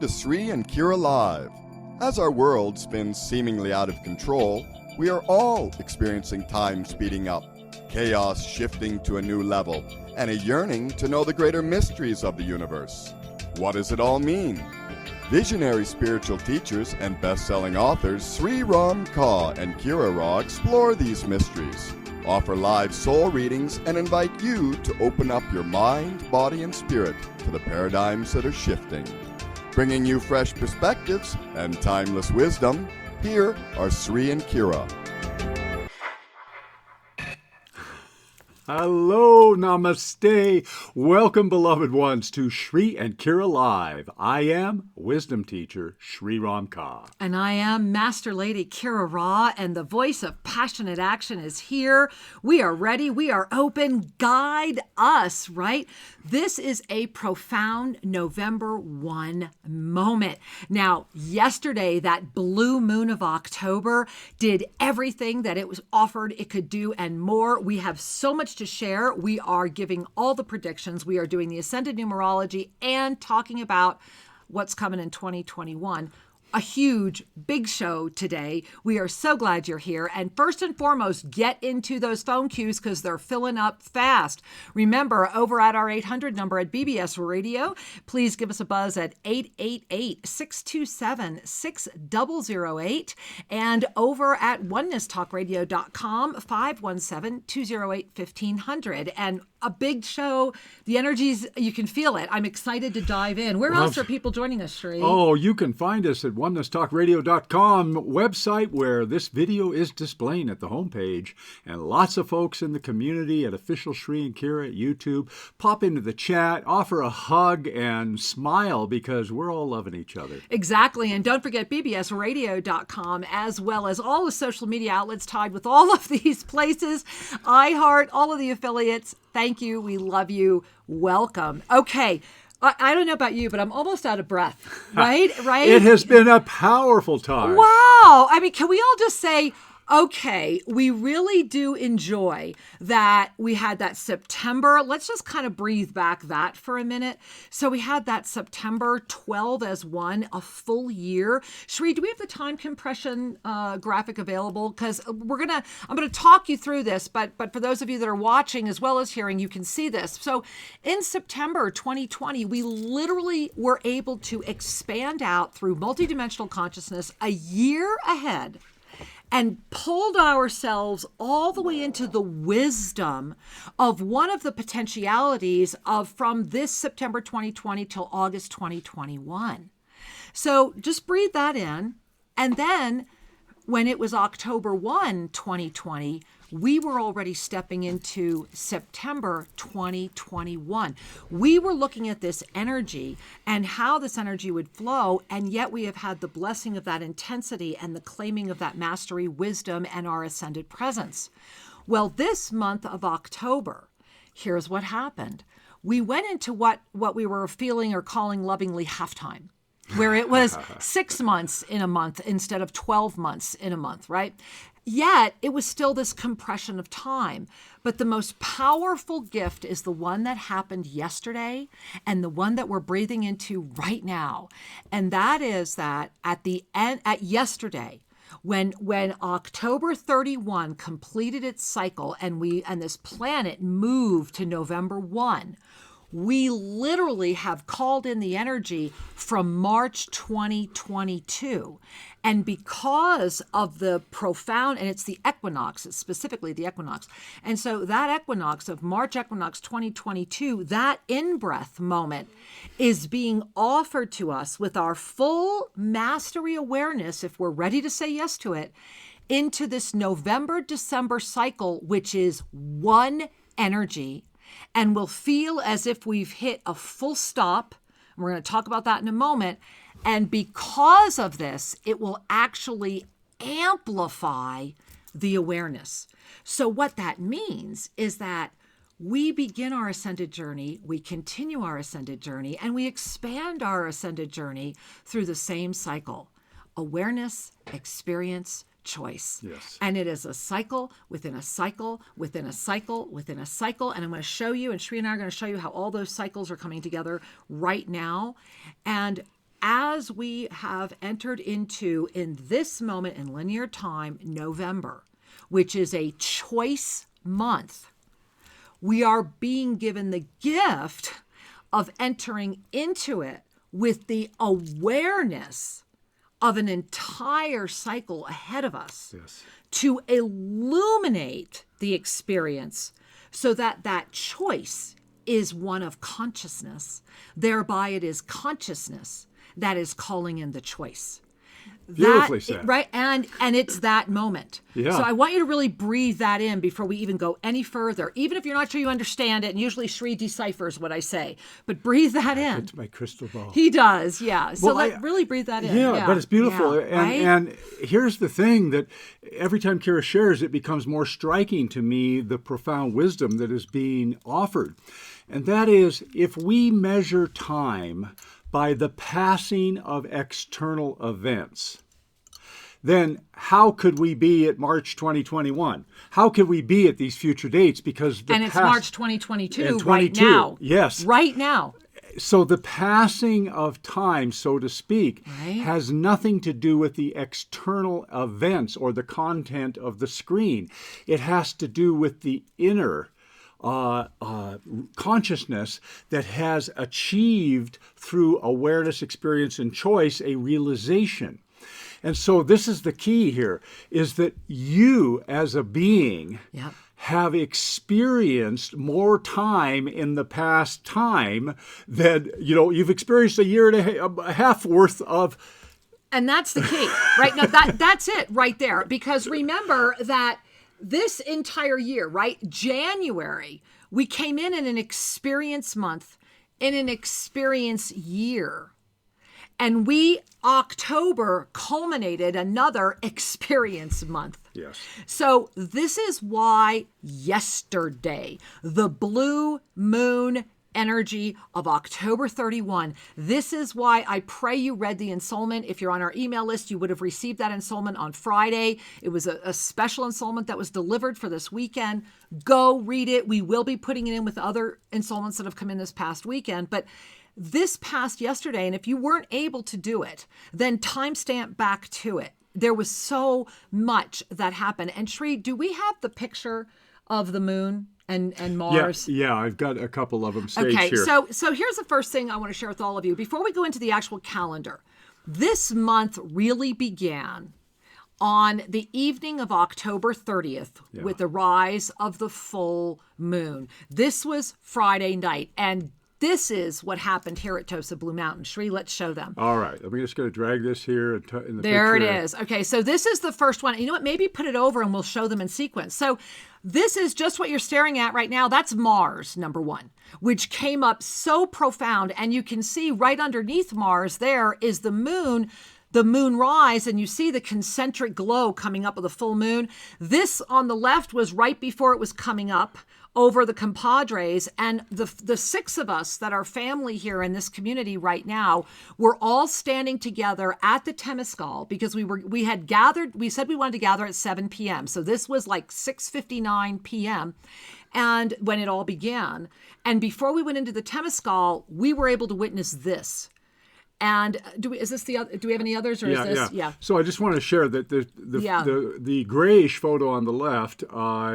To Sri and Kira Live. As our world spins seemingly out of control, we are all experiencing time speeding up, chaos shifting to a new level, and a yearning to know the greater mysteries of the universe. What does it all mean? Visionary spiritual teachers and best-selling authors Sri Ram Kaur and Kira Raa explore these mysteries, offer live soul readings, and invite you to open up your mind, body, and spirit to the paradigms that are shifting. Bringing you fresh perspectives and timeless wisdom, here are Sri and Kira. Hello, namaste. Welcome, beloved ones, to Sri and Kira Live. I am wisdom teacher Sri Ram Kaur. And I am Master Lady Kira Raa, and the voice of passionate action is here. We are ready. We are open. Guide us, right? This is a profound November 1 moment. Now, yesterday, that blue moon of October did everything that it was offered it could do and more. We have so much to share. We are giving all the predictions. We are doing the Ascended Numerology and talking about what's coming in 2021. A huge, big show today. We are so glad you're here. And first and foremost, get into those phone queues because they're filling up fast. Remember, over at our 800 number at BBS Radio, please give us a buzz at 888-627-6008. And over at onenesstalkradio.com, 517-208-1500. And a big show. The energies, you can feel it. I'm excited to dive in. Where else are people joining us, Sri? Oh, you can find us at onenesstalkradio.com website where this video is displaying at the homepage. And lots of folks in the community at Official Sri and Kira at YouTube. Pop into the chat, offer a hug, and smile because we're all loving each other. Exactly. And don't forget bbsradio.com as well as all the social media outlets tied with all of these places. iHeart, all of the affiliates. Thank you. We love you. Welcome. Okay. I don't know about you, but I'm almost out of breath, right? Right? It has been a powerful time. Wow. I mean, can we all just say, okay, we really do enjoy that we had that September. Let's just kind of breathe back that for a minute. So we had that September 12 as one, a full year. Sri, do we have the time compression graphic available? Because I'm gonna talk you through this, but for those of you that are watching as well as hearing, you can see this. So in September 2020, we literally were able to expand out through multidimensional consciousness a year ahead and pulled ourselves all the way into the wisdom of one of the potentialities of from this September 2020 till August 2021. So just breathe that in. And then when it was October 1, 2020, we were already stepping into September 2021. We were looking at this energy and how this energy would flow, and yet we have had the blessing of that intensity and the claiming of that mastery, wisdom, and our ascended presence. Well, this month of October, here's what happened. We went into what we were feeling or calling lovingly halftime, where it was 6 months in a month instead of 12 months in a month, right? Yet it was still this compression of time. But the most powerful gift is the one that happened yesterday and the one that we're breathing into right now. And that is that at the end, at yesterday, when October 31 completed its cycle and this planet moved to November 1, we literally have called in the energy from March 2022. And because of the profound, and it's the equinox, it's specifically the equinox. And so that equinox of March equinox 2022, that in-breath moment is being offered to us with our full mastery awareness, if we're ready to say yes to it, into this November-December cycle, which is one energy, and we'll feel as if we've hit a full stop. We're going to talk about that in a moment. And because of this, it will actually amplify the awareness. So what that means is that we begin our ascended journey, we continue our ascended journey, and we expand our ascended journey through the same cycle. Awareness, experience, choice. Yes. And it is a cycle within a cycle within a cycle within a cycle. And I'm going to show you, and Sri and I are going to show you how all those cycles are coming together right now. And as we have entered into, in this moment in linear time, November, which is a choice month, we are being given the gift of entering into it with the awareness of an entire cycle ahead of us, Yes. to illuminate the experience so that that choice is one of consciousness. Thereby it is consciousness that is calling in the choice. Beautifully said. Right? And it's that moment. Yeah. So I want you to really breathe that in before we even go any further. Even if you're not sure you understand it, and usually Sri deciphers what I say, but breathe that in. It's my crystal ball. He does, yeah. So Well, really breathe that in. Yeah, but it's beautiful. Yeah, right? And here's the thing, that every time Kira shares, it becomes more striking to me, the profound wisdom that is being offered. And that is, if we measure time by the passing of external events, then how could we be at March 2021? How could we be at these future dates? Because and it's March 2022 right 22, now. yes. Right now. So the passing of time, so to speak, Right. has nothing to do with the external events or the content of the screen. It has to do with the inner consciousness that has achieved, through awareness, experience, and choice, a realization. And so this is the key here, is that you as a being Yep. have experienced more time in the past time than, you've experienced a year and a half worth of. And that's the key, right? Now that's it right there. Because remember that this entire year, right? January, we came in an experience month, in an experience year. And October culminated another experience month. Yes. So this is why yesterday, the blue moon energy of October 31. This is why I pray you read the ensoulment. If you're on our email list, you would have received that ensoulment on Friday. It was a special ensoulment that was delivered for this weekend. Go read it. We will be putting it in with other ensoulments that have come in this past weekend. But this past yesterday, and if you weren't able to do it, then timestamp back to it. There was so much that happened. And Sri, do we have the picture of the moon and Mars? Yeah, I've got a couple of them staged Okay, here. so here's the first thing I want to share with all of you. Before we go into the actual calendar, this month really began on the evening of October 30th with the rise of the full moon. This was Friday night, and this is what happened here at Tosa Blue Mountain. Sri, let's show them. All right, I'm just going to drag this here in the There it picture. is. Okay, so this is the first one. You know what? Maybe put it over and we'll show them in sequence. So this is just what you're staring at right now. That's Mars, number one, which came up so profound. And you can see right underneath Mars there is the moon rise, and you see the concentric glow coming up of the full moon. This on the left was right before it was coming up over the compadres, and the six of us that are family here in this community right now, we're all standing together at the Temescal because we had gathered. We said we wanted to gather at 7 p.m. So this was like 6:59 p.m. and when it all began. And before we went into the Temescal, we were able to witness this. And do we have any others, or is this? Yeah. So I just want to share that the grayish photo on the left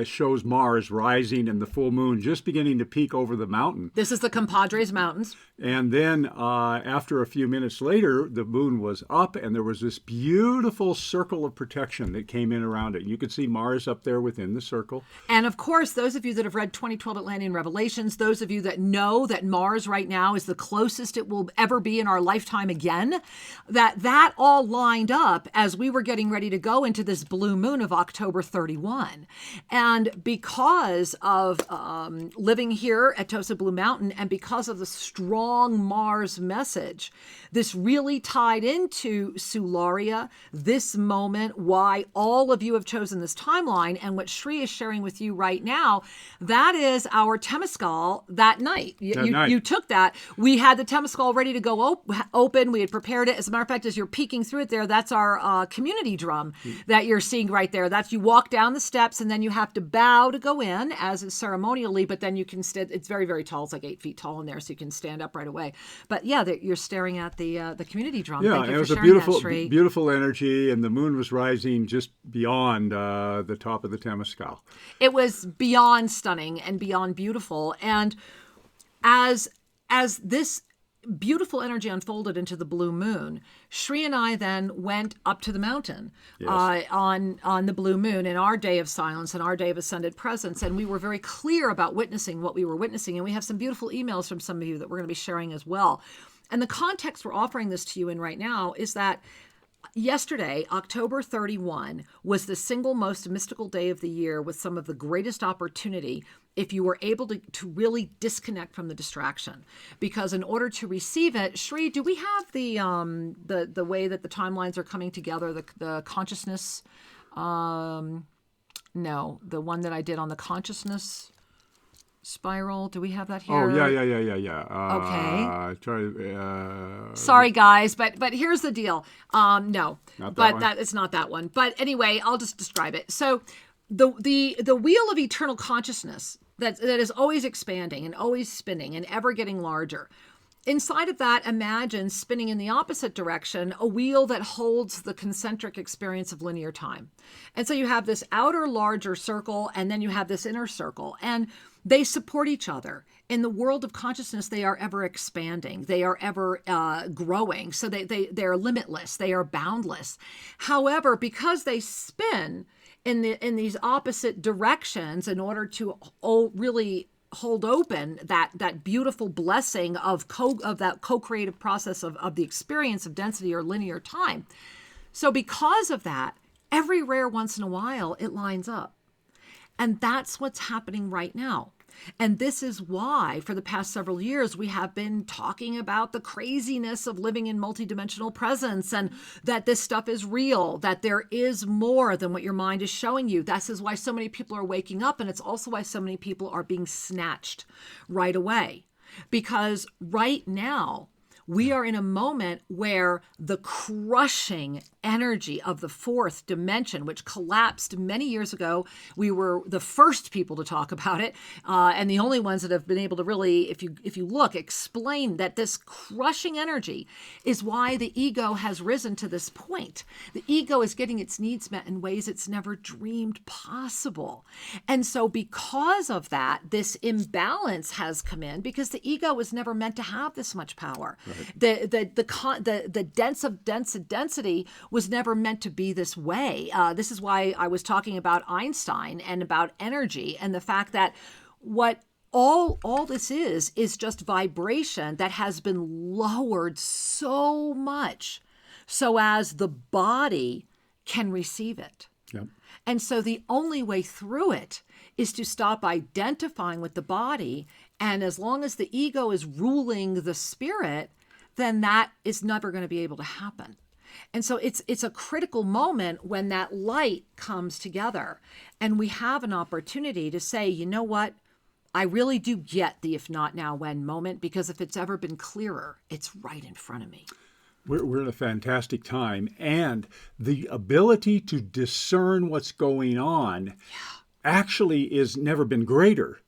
shows Mars rising and the full moon just beginning to peek over the mountain. This is the Compadres Mountains. And then after a few minutes later, the moon was up, and there was this beautiful circle of protection that came in around it. And you could see Mars up there within the circle. And of course, those of you that have read 2012 Atlantean Revelations, those of you that know that Mars right now is the closest it will ever be in our lifetime again, that all lined up as we were getting ready to go into this blue moon of October 31. And because of living here at Tosa Blue Mountain, and because of the strong Mars message, this really tied into Sularia, this moment, why all of you have chosen this timeline, and what Sri is sharing with you right now. That is our Temescal that night. You took that. We had the Temescal ready to go open. We had prepared it. As a matter of fact, as you're peeking through it there, that's our community drum that you're seeing right there. That's you walk down the steps and then you have to bow to go in as is ceremonially, but then you can it's very, very tall. It's like 8 feet tall in there, so you can stand up right away. But yeah, you're staring at the community drum. Yeah, Thank you it was for a sharing beautiful, that, Shri. beautiful energy, and the moon was rising just beyond the top of the Temescal. It was beyond stunning and beyond beautiful. And as this beautiful energy unfolded into the blue moon, Shri and I then went up to the mountain on the blue moon in our day of silence and our day of ascended presence. And we were very clear about witnessing what we were witnessing. And we have some beautiful emails from some of you that we're going to be sharing as well. And the context we're offering this to you in right now is that yesterday, October 31, was the single most mystical day of the year with some of the greatest opportunity if you were able to really disconnect from the distraction. Because in order to receive it, Shri, do we have the way that the timelines are coming together, the consciousness? No, the one that I did on the consciousness spiral. Do we have that here? Oh, yeah. Okay. Sorry, guys, but here's the deal. No, it's not that one. But anyway, I'll just describe it. So the wheel of eternal consciousness that is always expanding and always spinning and ever getting larger. Inside of that, imagine spinning in the opposite direction, a wheel that holds the concentric experience of linear time. And so you have this outer larger circle, and then you have this inner circle, and they support each other. In the world of consciousness, they are ever expanding. They are ever growing. So they are limitless. They are boundless. However, because they spin in these opposite directions in order to really hold open that beautiful blessing of that co-creative process of the experience of density or linear time. So because of that, every rare once in a while, it lines up. And that's what's happening right now. And this is why, for the past several years, we have been talking about the craziness of living in multidimensional presence and that this stuff is real, that there is more than what your mind is showing you. This is why so many people are waking up, and it's also why so many people are being snatched right away. Because right now, we are in a moment where the crushing energy of the fourth dimension, which collapsed many years ago, we were the first people to talk about it, and the only ones that have been able to really, if you look, explain that this crushing energy is why the ego has risen to this point. The ego is getting its needs met in ways it's never dreamed possible. And so because of that, this imbalance has come in because the ego was never meant to have this much power. Right. The density was never meant to be this way. This is why I was talking about Einstein and about energy and the fact that what all this is just vibration that has been lowered so much so as the body can receive it. Yep. And so the only way through it is to stop identifying with the body. And as long as the ego is ruling the spirit, then that is never going to be able to happen. And so it's a critical moment when that light comes together and we have an opportunity to say, you know what? I really do get the if not now when moment, because if it's ever been clearer, it's right in front of me. We're in a fantastic time, and the ability to discern what's going on actually is never been greater.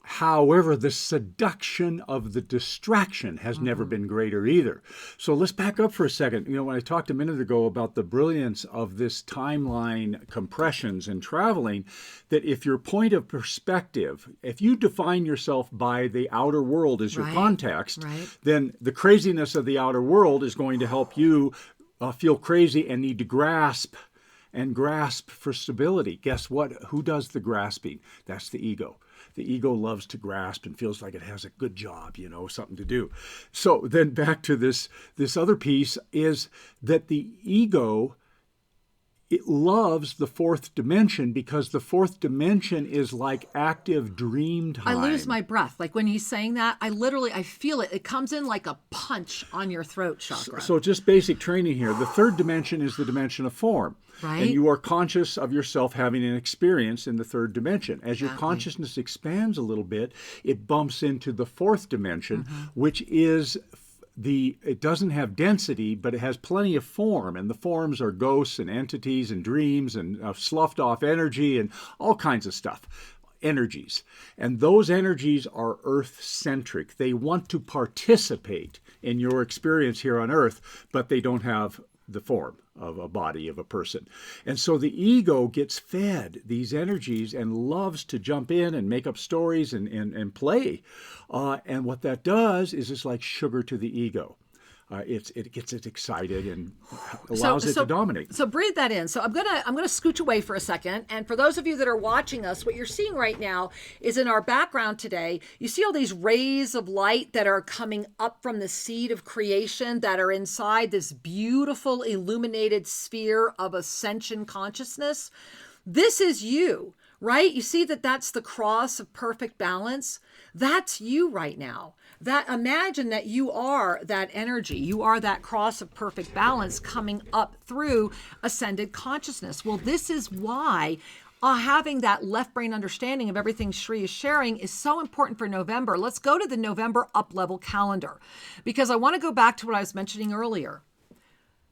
However, the seduction of the distraction has never been greater either. So let's back up for a second. You know, when I talked a minute ago about the brilliance of this timeline compressions and traveling, that if your point of perspective, if you define yourself by the outer world as your context, then the craziness of the outer world is going to help you feel crazy and need to grasp for stability. Guess what? Who does the grasping? That's the ego. The ego loves to grasp and feels like it has a good job, something to do. So then back to this other piece is that the ego, it loves the fourth dimension because the fourth dimension is like active dream time. I lose my breath. Like when he's saying that, I feel it. It comes in like a punch on your throat chakra. So just basic training here. The third dimension is the dimension of form. Right. And you are conscious of yourself having an experience in the third dimension. As your consciousness expands a little bit, it bumps into the fourth dimension, which is it doesn't have density, but it has plenty of form, and the forms are ghosts and entities and dreams and sloughed off energy and all kinds of stuff. Energies. And those energies are earth-centric. They want to participate in your experience here on earth, but they don't have the form of a body of a person. And so the ego gets fed these energies and loves to jump in and make up stories and play. And what that does is it's like sugar to the ego. It gets it excited and allows it to dominate. So breathe that in. So I'm gonna scooch away for a second. And for those of you that are watching us, what you're seeing right now is in our background today, you see all these rays of light that are coming up from the seed of creation that are inside this beautiful illuminated sphere of ascension consciousness. This is you, right? You see that that's the cross of perfect balance. That's you right now. That imagine that you are that energy. You are that cross of perfect balance coming up through ascended consciousness. Well, this is why having that left brain understanding of everything Shri is sharing is so important for November. Let's go to the November up-level calendar, because I want to go back to what I was mentioning earlier.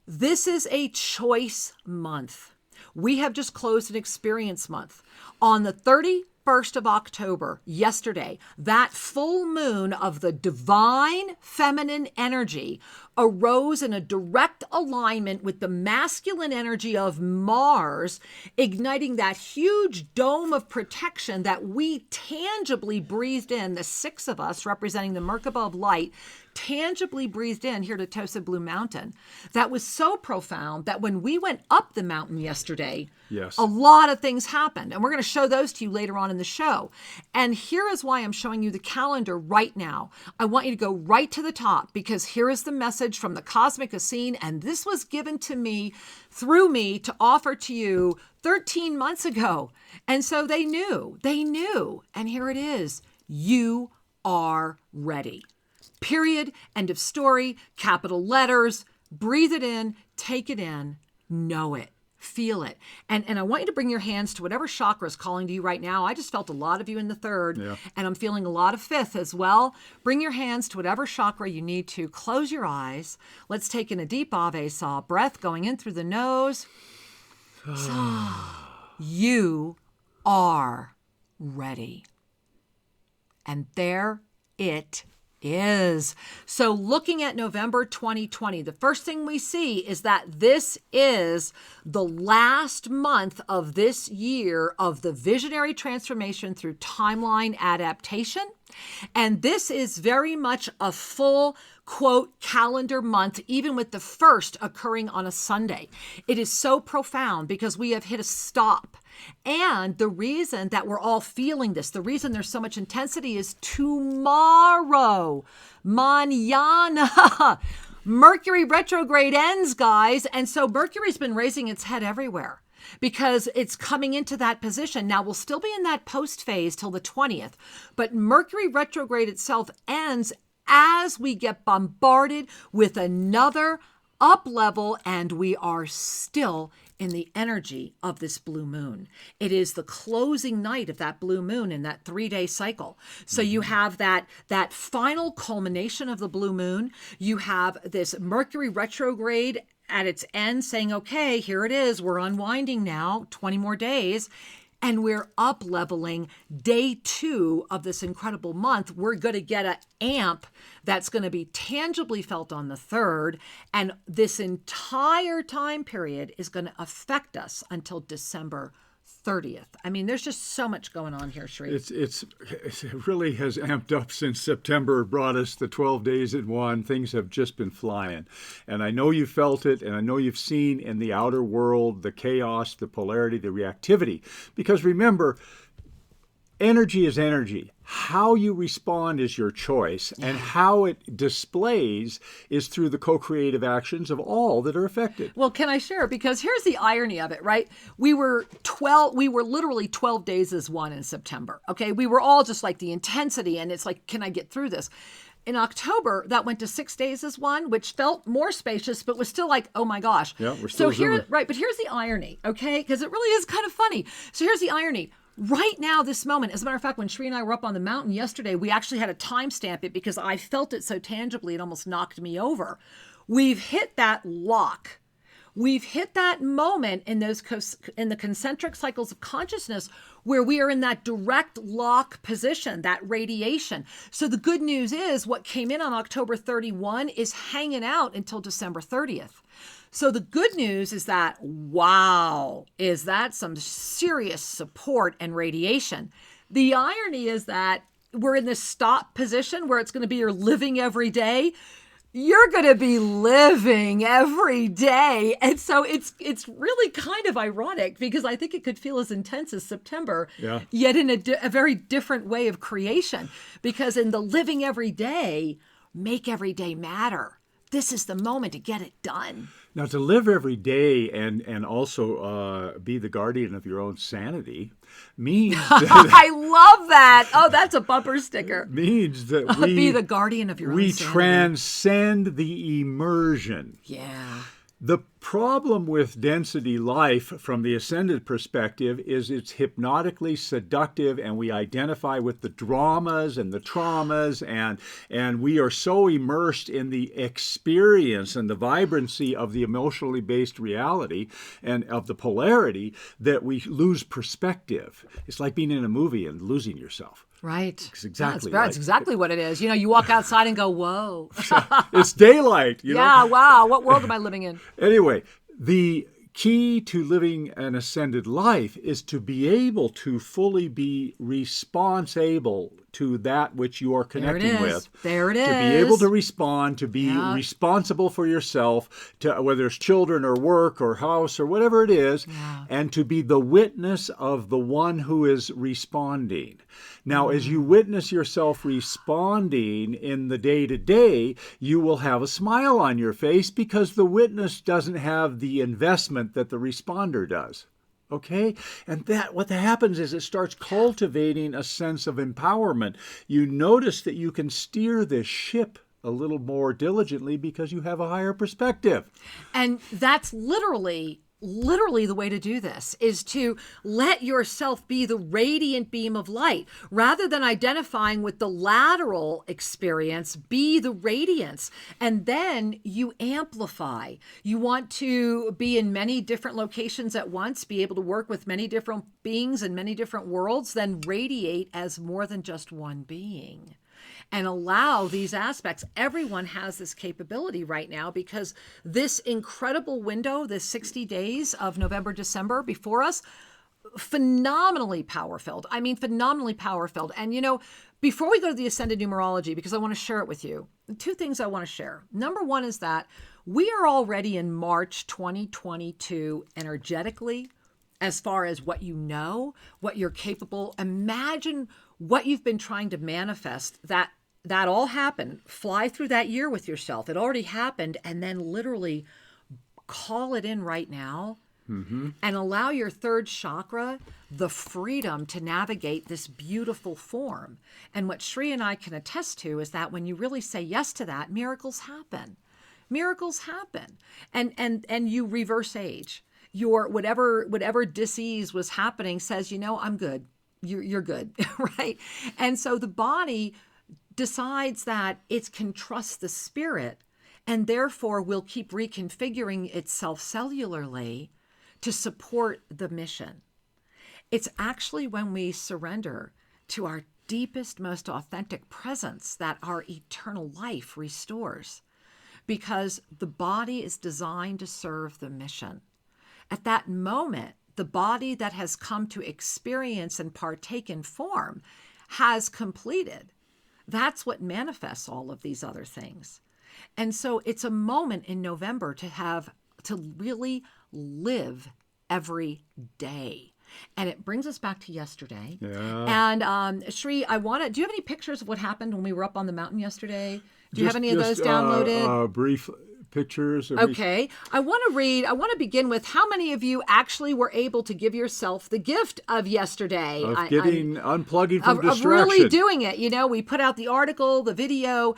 This is a choice month. We have just closed an experience month. On the 31st of October, yesterday, that full moon of the divine feminine energy arose in a direct alignment with the masculine energy of Mars, igniting that huge dome of protection that we tangibly breathed in, the six of us representing the Merkaba of light, tangibly breathed in here to Tosa Blue Mountain. That was so profound that when we went up the mountain yesterday, yes, a lot of things happened. And we're going to show those to you later on in the show. And here is why I'm showing you the calendar right now. I want you to go right to the top, because here is the message from the Cosmic Essene. And this was given to me through me to offer to you 13 months ago. And so they knew. And here it is. You are ready. Period. End of story. Capital letters. Breathe it in. Take it in. Know it. Feel it. And I want you to bring your hands to whatever chakra is calling to you right now. I just felt a lot of you in the third, and I'm feeling a lot of fifth as well. Bring your hands to whatever chakra you need to. Close your eyes. Let's take in a deep Ave Saw breath going in through the nose. You are ready. And there it is. So looking at November 2020, the first thing we see is that this is the last month of this year of the visionary transformation through timeline adaptation. And this is very much a full, quote, calendar month, even with the first occurring on a Sunday. It is so profound because we have hit a stop. And the reason that we're all feeling this, the reason there's so much intensity is tomorrow, mañana, Mercury retrograde ends, guys. And so Mercury's been raising its head everywhere because it's coming into that position. Now, we'll still be in that post phase till the 20th, but Mercury retrograde itself ends as we get bombarded with another up level, and we are still in the energy of this blue moon. It is the closing night of that blue moon in that 3-day cycle. So you have that final culmination of the blue moon. You have this Mercury retrograde at its end saying, okay, here it is. We're unwinding now, 20 more days. And we're up leveling day 2 of this incredible month. We're going to get an amp that's going to be tangibly felt on the 3rd. And this entire time period is going to affect us until December 30th. I mean, there's just so much going on here, Shri. It really has amped up since September brought us the 12 days in one. Things have just been flying. And I know you felt it, and I know you've seen in the outer world the chaos, the polarity, the reactivity. Because remember, energy is energy. How you respond is your choice, and how it displays is through the co-creative actions of all that are affected. Well, can I share? Because here's the irony of it, right? We were literally 12 days as one in September. Okay. We were all just like the intensity, and it's like, can I get through this? In October, that went to 6 days as one, which felt more spacious, but was still like, oh my gosh. Yeah, we're still But here's the irony, okay? Because it really is kind of funny. So here's the irony. Right now, this moment, as a matter of fact, when Sri and I were up on the mountain yesterday, we actually had to timestamp it because I felt it so tangibly, it almost knocked me over. We've hit that lock. We've hit that moment in the concentric cycles of consciousness where we are in that direct lock position, that radiation. So the good news is what came in on October 31 is hanging out until December 30th. So the good news is that, wow, is that some serious support and radiation. The irony is that we're in this stop position where it's going to be your living every day. You're going to be living every day. And so it's really kind of ironic because I think it could feel as intense as September, yet in a very different way of creation. Because in the living every day, make every day matter. This is the moment to get it done. Now, to live every day and also be the guardian of your own sanity means that I love that. Oh, that's a bumper sticker. Means that we be the guardian of your own sanity. We transcend the immersion. Yeah. The problem with density life from the ascended perspective is it's hypnotically seductive, and we identify with the dramas and the traumas, and we are so immersed in the experience and the vibrancy of the emotionally based reality and of the polarity that we lose perspective. It's like being in a movie and losing yourself. Right. It's exactly that's exactly what it is. You know, you walk outside and go, whoa. It's daylight, you know? Yeah, wow. What world am I living in? Anyway, the key to living an ascended life is to be able to fully be responsible to that which you are connecting with. There it is. To be able to respond, to be responsible for yourself, to whether it's children or work or house or whatever it is, and to be the witness of the one who is responding. Now, as you witness yourself responding in the day-to-day, you will have a smile on your face because the witness doesn't have the investment that the responder does. Okay? And what happens is it starts cultivating a sense of empowerment. You notice that you can steer this ship a little more diligently because you have a higher perspective. And that's literally the way to do this is to let yourself be the radiant beam of light. Rather than identifying with the lateral experience, be the radiance. And then you amplify. You want to be in many different locations at once, be able to work with many different beings in many different worlds, then radiate as more than just one being. And allow these aspects. Everyone has this capability right now because this incredible window, this 60 days of November, December before us, phenomenally power-filled. I mean, phenomenally power-filled. And, you know, before we go to the Ascended Numerology, because I want to share it with you, two things I want to share. Number one is that we are already in March 2022 energetically, as far as what you know, what you're capable. Imagine what you've been trying to manifest, that all happened. Fly through that year with yourself. It already happened. And then literally call it in right now and allow your third chakra the freedom to navigate this beautiful form. And what Sri and I can attest to is that when you really say yes to that, miracles happen. Miracles happen. And you reverse age. Your whatever disease was happening says, you know, I'm good. You're good, right? And so the body decides that it can trust the spirit and therefore will keep reconfiguring itself cellularly to support the mission. It's actually when we surrender to our deepest, most authentic presence that our eternal life restores, because the body is designed to serve the mission. At that moment, the body that has come to experience and partake in form has completed. That's what manifests all of these other things. And so it's a moment in November to really live every day. And it brings us back to yesterday. Yeah. And Sri, do you have any pictures of what happened when we were up on the mountain yesterday? Do you have any of those downloaded? Brief pictures. Okay. I want to begin with how many of you actually were able to give yourself the gift of yesterday. Unplugging from distraction. Of really doing it. You know, we put out the article, the video,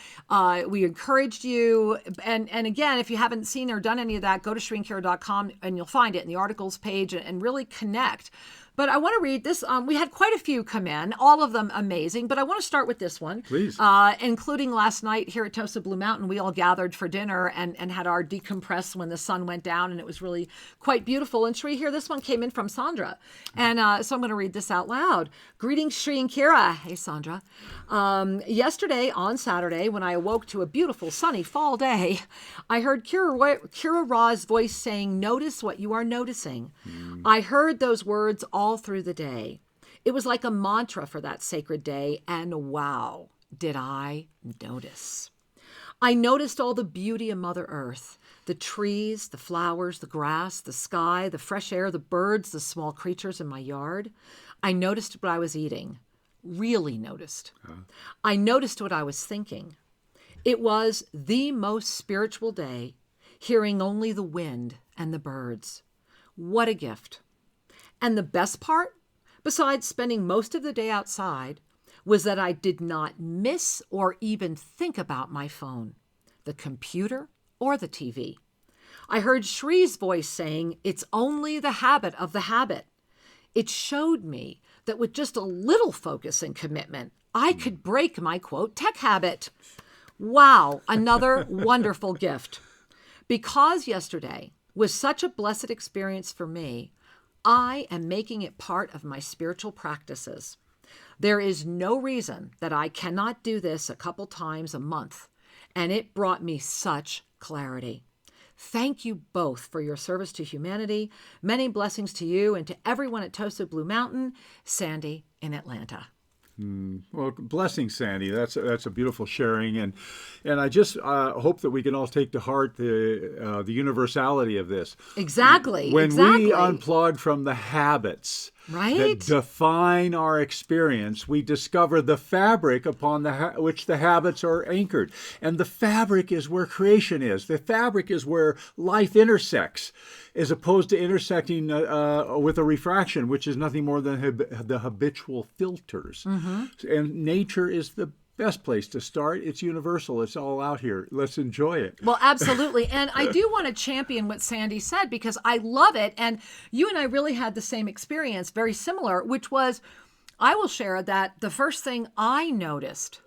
we encouraged you. And again, if you haven't seen or done any of that, go to SriandKira.com and you'll find it in the articles page and really connect. But I want to read this. We had quite a few come in, all of them amazing, but I want to start with this one. Please. Including last night here at Tosa Blue Mountain, we all gathered for dinner and had our decompress when the sun went down, and it was really quite beautiful. And Shri, here, this one came in from Sandra. And so I'm going to read this out loud. Greetings, Shri and Kira. Hey, Sandra. Yesterday, on Saturday, when I awoke to a beautiful sunny fall day, I heard Kira Raa's voice saying, "Notice what you are noticing." I heard those words all through the day. It was like a mantra for that sacred day, and wow, did I notice. I noticed all the beauty of Mother Earth, the trees, the flowers, the grass, the sky, the fresh air, the birds, the small creatures in my yard. I noticed what I was eating, really noticed. I noticed what I was thinking. It was the most spiritual day, hearing only the wind and the birds. What a gift. And the best part, besides spending most of the day outside, was that I did not miss or even think about my phone, the computer, or the TV. I heard Shri's voice saying, "It's only the habit of the habit." It showed me that with just a little focus and commitment, I could break my, quote, tech habit. Wow, another wonderful gift. Because yesterday was such a blessed experience for me, I am making it part of my spiritual practices. There is no reason that I cannot do this a couple times a month, and it brought me such clarity. Thank you both for your service to humanity. Many blessings to you and to everyone at Tosa Blue Mountain. Sandy in Atlanta. Well, blessings, Sandy. That's a beautiful sharing, and I just hope that we can all take to heart the universality of this. Exactly. When we unplug from the habits that define our experience, we discover the fabric upon which the habits are anchored, and the fabric is where creation is. The fabric is where life intersects, as opposed to intersecting with a refraction, which is nothing more than the habitual filters. And nature is the best place to start. It's universal. It's all out here. Let's enjoy it. Well, absolutely. And I do want to champion what Sandy said, because I love it. And you and I really had the same experience, very similar, which was, I will share that the first thing I noticed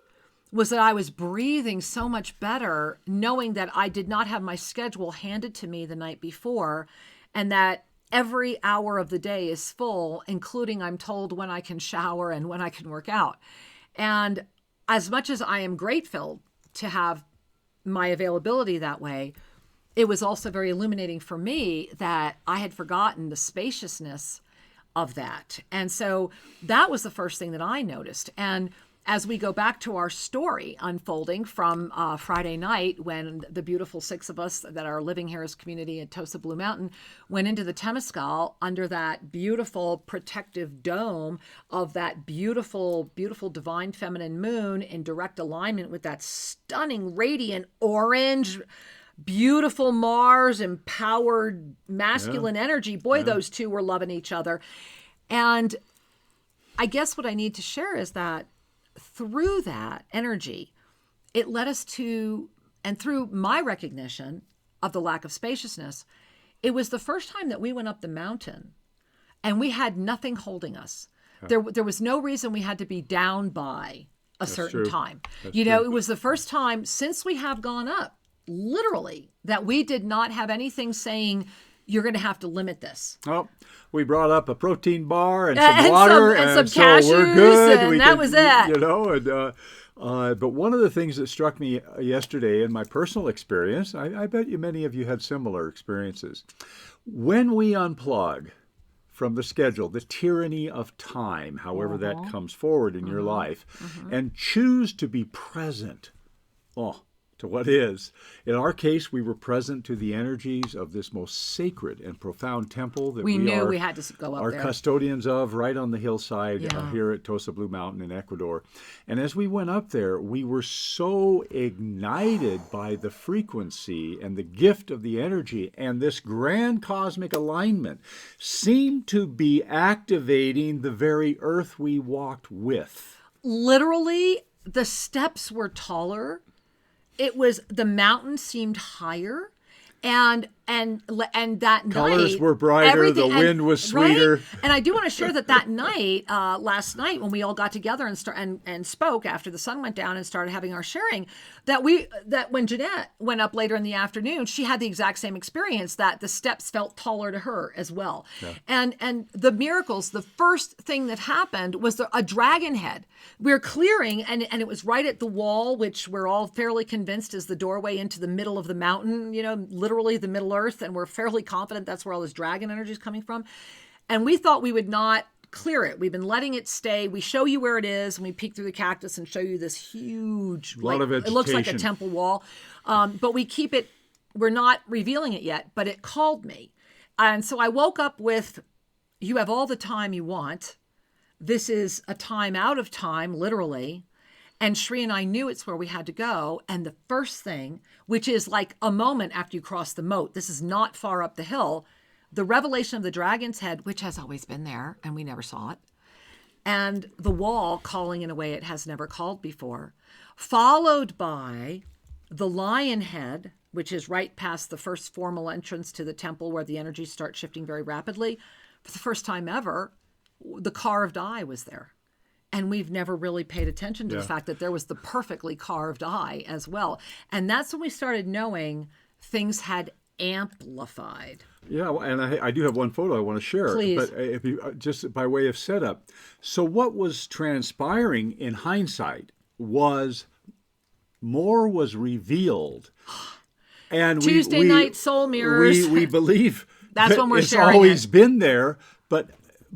was that I was breathing so much better, knowing that I did not have my schedule handed to me the night before, and that every hour of the day is full, including I'm told when I can shower and when I can work out. And as much as I am grateful to have my availability that way, it was also very illuminating for me that I had forgotten the spaciousness of that. And so that was the first thing that I noticed. And as we go back to our story unfolding from Friday night, when the beautiful six of us that are living here as community at Tosa Blue Mountain went into the Temescal under that beautiful protective dome of that beautiful, beautiful divine feminine moon in direct alignment with that stunning, radiant orange, beautiful Mars, empowered masculine energy. Boy, those two were loving each other. And I guess what I need to share is that through that energy, it led us to, and through my recognition of the lack of spaciousness, it was the first time that we went up the mountain and we had nothing holding us. There was no reason we had to be down by a certain time. It was the first time since we have gone up, literally, that we did not have anything saying, you're going to have to limit this. Oh, we brought up a protein bar and some water and some so cashews, we're good. And that was it. But one of the things that struck me yesterday in my personal experience, I bet you many of you had similar experiences. When we unplug from the schedule, the tyranny of time, however that comes forward in your life, and choose to be present, to what is. In our case, we were present to the energies of this most sacred and profound temple that we knew are, we had to go up are there. Custodians of, right on the hillside here at Tosa Blue Mountain in Ecuador. And as we went up there, we were so ignited by the frequency and the gift of the energy, and this grand cosmic alignment seemed to be activating the very earth we walked with. Literally, the steps were taller. It was, the mountain seemed higher. And And that Colors night, were brighter, the wind was sweeter. Right? And I do want to share that night, last night, when we all got together and spoke after the sun went down and started having our sharing, that when Jeanette went up later in the afternoon, she had the exact same experience, that the steps felt taller to her as well. Yeah. And the miracles, the first thing that happened was a dragon head. We were clearing, and it was right at the wall, which we're all fairly convinced is the doorway into the middle of the mountain, literally the Middle Earth, and we're fairly confident that's where all this dragon energy is coming from. And we thought we would not clear it. We've been letting it stay. We show you where it is, and we peek through the cactus and show you this huge, lot of vegetation. It looks like a temple wall. But we keep it, we're not revealing it yet, but it called me. And so I woke up with, you have all the time you want. This is a time out of time, literally. And Shri and I knew it's where we had to go. And the first thing, which is like a moment after you cross the moat, this is not far up the hill, the revelation of the dragon's head, which has always been there, and we never saw it, and the wall calling in a way it has never called before, followed by the lion head, which is right past the first formal entrance to the temple where the energies start shifting very rapidly. For the first time ever, the carved eye was there. And we've never really paid attention to the fact that there was the perfectly carved eye as well. And that's when we started knowing things had amplified. Yeah, and I do have one photo I want to share. Please. But if you, just by way of setup. So what was transpiring in hindsight was more was revealed. And Tuesday night soul mirrors. We believe that's when we're it's sharing always been there, but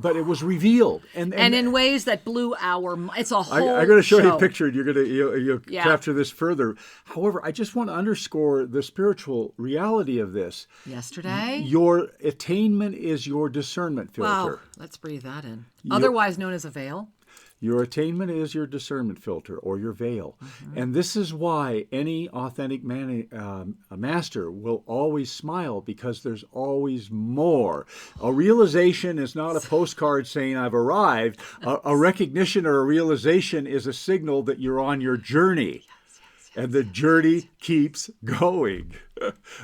it was revealed, and in ways that blew our. It's a whole. I'm going to show you show. a picture, and you'll capture this further. However, I just want to underscore the spiritual reality of this. Yesterday, your attainment is your discernment filter. Wow, let's breathe that in. Otherwise known as a veil. Your attainment is your discernment filter, or your veil. Mm-hmm. And this is why any authentic master will always smile, because there's always more. A realization is not a postcard saying I've arrived. A recognition or a realization is a signal that you're on your journey. And the journey keeps going.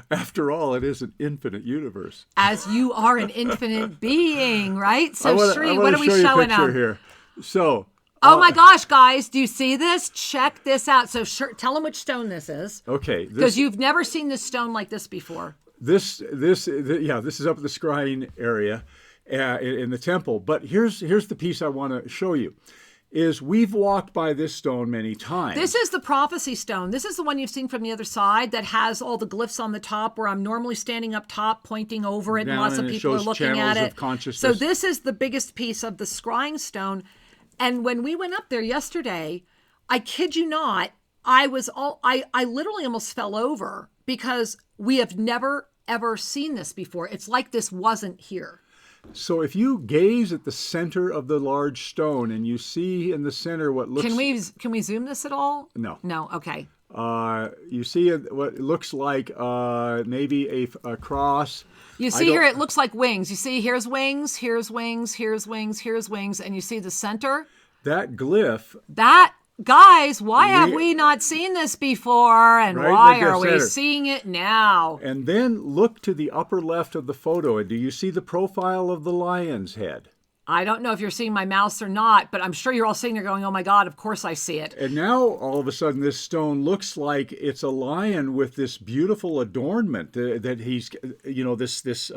After all, it is an infinite universe. As you are an infinite being, right? So, Shri, what are we showing them? Here. So, oh my gosh, guys, do you see this? Check this out. So tell them which stone this is. Okay. Because you've never seen this stone like this before. This is up at the scrying area in the temple. But here's the piece I want to show you. Is we've walked by this stone many times. This is the prophecy stone. This is the one you've seen from the other side that has all the glyphs on the top, where I'm normally standing up top pointing over it, and lots of people are looking at it. So this is the biggest piece of the scrying stone. And when we went up there yesterday, I kid you not, I literally almost fell over, because we have never, ever seen this before. It's like this wasn't here. So if you gaze at the center of the large stone and you see in the center what looks... Can we zoom this at all? No. No, okay. You see what looks like maybe a cross. You see here, it looks like wings. You see, here's wings, here's wings, here's wings, here's wings, and you see the center? That glyph... Guys, why have we not seen this before, and why are we seeing it now? And then look to the upper left of the photo, and do you see the profile of the lion's head? I don't know if you're seeing my mouse or not, but I'm sure you're all sitting there going, oh my God, of course I see it. And now, all of a sudden, this stone looks like it's a lion with this beautiful adornment that he's, this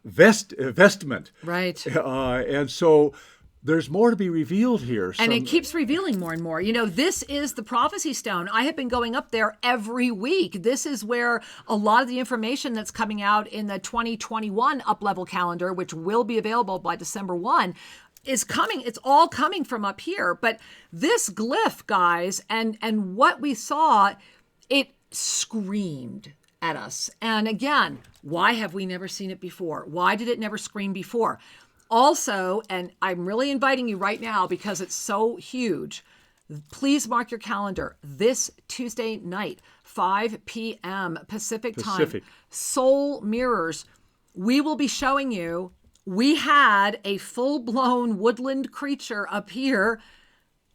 vestment. Right. And so... there's more to be revealed here. And it keeps revealing more and more. This is the prophecy stone. I have been going up there every week. This is where a lot of the information that's coming out in the 2021 up-level calendar, which will be available by December 1, is coming. It's all coming from up here. But this glyph, guys, and what we saw, it screamed at us. And again, why have we never seen it before? Why did it never scream before? Also, and I'm really inviting you right now because it's so huge, please mark your calendar. This Tuesday night, 5 p.m. Pacific time, Soul Mirrors, we will be showing you, we had a full-blown woodland creature up here.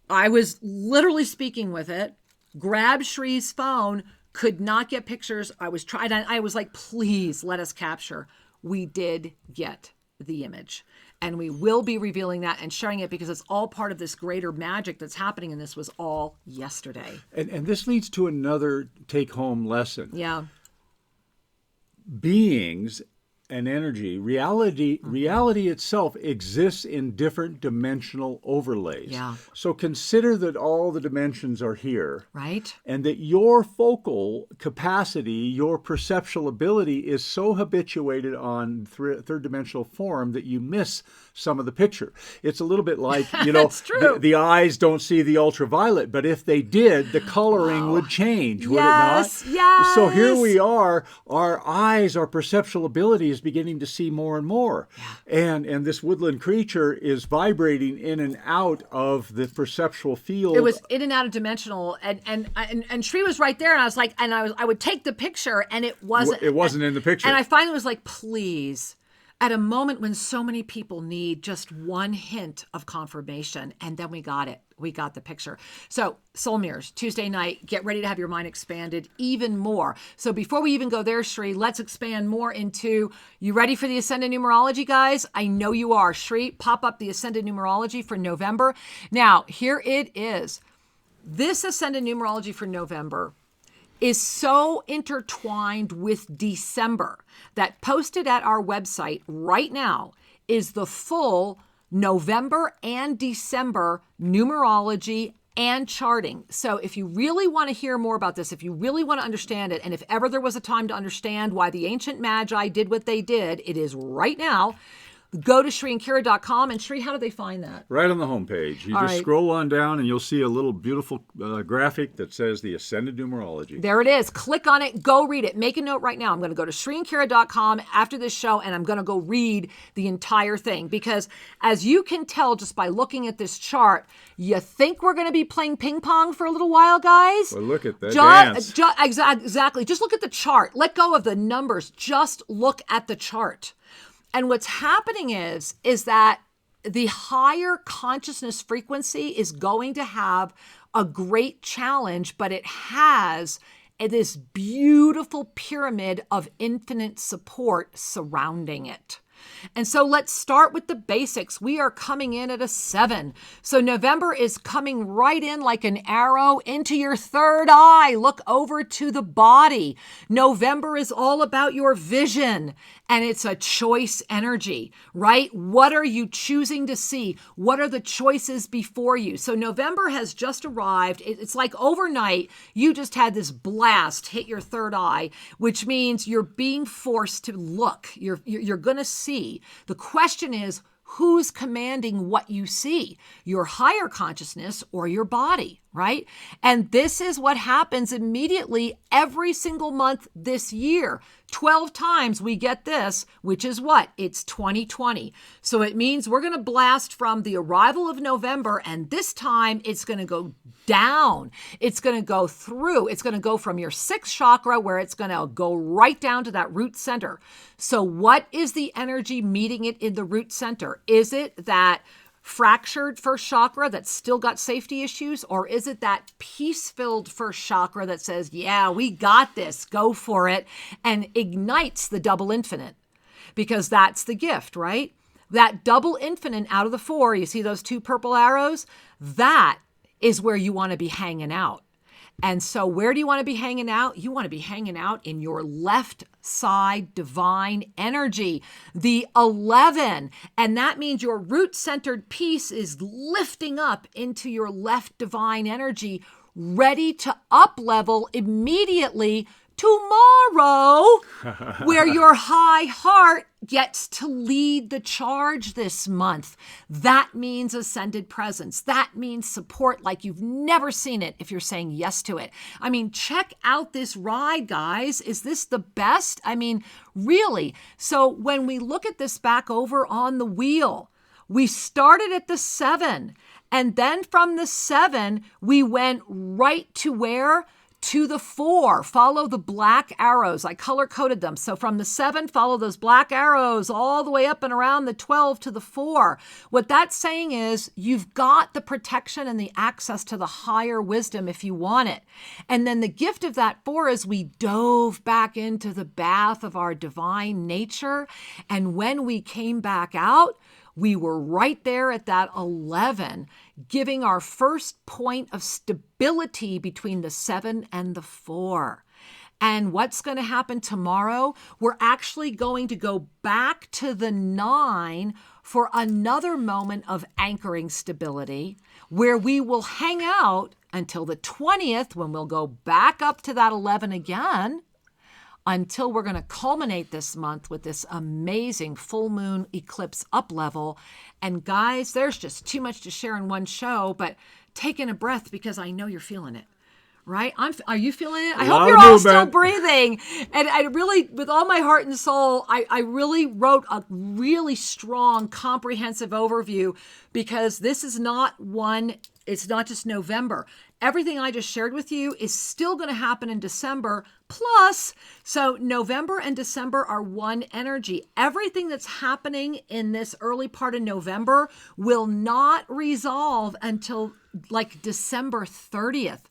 I was literally speaking with it, grabbed Shri's phone, Could not get pictures. I was trying. I was like, please let us capture. We did get the image. And we will be revealing that and sharing it because it's all part of this greater magic that's happening. And this was all yesterday. And this leads to another take-home lesson. Yeah. Beings and energy, reality itself exists in different dimensional overlays. Yeah. So consider that all the dimensions are here. Right. And that your focal capacity, your perceptual ability is so habituated on third dimensional form that you miss some of the picture. It's a little bit like, That's true. The eyes don't see the ultraviolet, but if they did, the coloring would change, would it not? Yes. So here we are, our eyes, our perceptual ability is beginning to see more and more. Yeah. And this woodland creature is vibrating in and out of the perceptual field. It was in and out of dimensional, and Sri was right there, and I was like, I would take the picture, and it wasn't in the picture. And I finally was like, please, at a moment when so many people need just one hint of confirmation, and then we got it. We got the picture. So Soul Mirrors, Tuesday night, get ready to have your mind expanded even more. So before we even go there, Sri, let's expand more into, you ready for the Ascended Numerology, guys? I know you are. Sri, pop up the Ascended Numerology for November. Now, here it is. This Ascended Numerology for November is so intertwined with December that posted at our website right now is the full November and December numerology and charting. So if you really want to hear more about this, if you really want to understand it, and if ever there was a time to understand why the ancient magi did what they did, it is right now. Go to ShriandKira.com. And Shri, how do they find that? Right on the homepage. You just scroll on down and you'll see a little beautiful graphic that says the Ascended Numerology. There it is. Click on it. Go read it. Make a note right now. I'm going to go to ShriandKira.com after this show, and I'm going to go read the entire thing. Because as you can tell just by looking at this chart, you think we're going to be playing ping pong for a little while, guys? Well, look at that dance. Exactly. Just look at the chart. Let go of the numbers. Just look at the chart. And what's happening is that the higher consciousness frequency is going to have a great challenge, but it has this beautiful pyramid of infinite support surrounding it. And so let's start with the basics. We are coming in at a 7. So November is coming right in like an arrow into your third eye. Look over to the body. November is all about your vision, and it's a choice energy, right? What are you choosing to see? What are the choices before you? So November has just arrived. It's like overnight, you just had this blast hit your third eye, which means you're being forced to look. You're going to see. The question is, who's commanding what you see? Your higher consciousness or your body, right? And this is what happens immediately every single month this year. 12 times we get this, which is what? It's 2020. So it means we're going to blast from the arrival of November, and this time it's going to go down. It's going to go through. It's going to go from your 6th chakra, where it's going to go right down to that root center. So what is the energy meeting it in the root center? Is it that fractured first chakra that's still got safety issues? Or is it that peace-filled first chakra that says, yeah, we got this, go for it, and ignites the double infinite? Because that's the gift, right? That double infinite out of the 4, you see those 2 purple arrows? That is where you want to be hanging out. And so where do you want to be hanging out? You want to be hanging out in your left side divine energy, the 11. And that means your root-centered peace is lifting up into your left divine energy, ready to up-level immediately tomorrow, where your high heart gets to lead the charge this month. That means ascended presence. That means support like you've never seen it if you're saying yes to it. I mean, check out this ride, guys. Is this the best? I mean, really. So when we look at this back over on the wheel, we started at the 7, and then from the 7, we went right to where? to the 4, follow the black arrows. I color-coded them. So from the 7, follow those black arrows all the way up and around the 12 to the 4. What that's saying is you've got the protection and the access to the higher wisdom if you want it. And then the gift of that 4 is we dove back into the bath of our divine nature. And when we came back out, we were right there at that 11, giving our first point of stability between the 7 and the 4. And what's going to happen tomorrow? We're actually going to go back to the 9 for another moment of anchoring stability, where we will hang out until the 20th, when we'll go back up to that 11 again, until we're going to culminate this month with this amazing full moon eclipse up level. And guys, there's just too much to share in one show, but taking a breath because I know you're feeling it, right? Are you feeling it? I hope you're all still breathing. And I really, with all my heart and soul, I really wrote a really strong, comprehensive overview, because this is not one, it's not just November. Everything I just shared with you is still going to happen in December. Plus, so November and December are one energy. Everything that's happening in this early part of November will not resolve until like December 30th.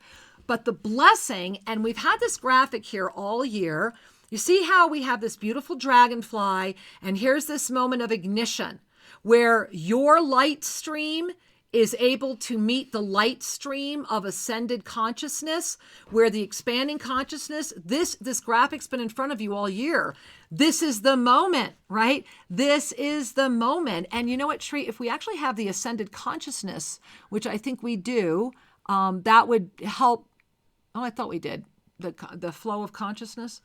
But the blessing, and we've had this graphic here all year. You see how we have this beautiful dragonfly, and here's this moment of ignition where your light stream is able to meet the light stream of ascended consciousness, where the expanding consciousness, this graphic's been in front of you all year. This is the moment, right? This is the moment. And you know what, Shri, if we actually have the ascended consciousness, which I think we do, that would help. Oh, I thought we did. The flow of consciousness.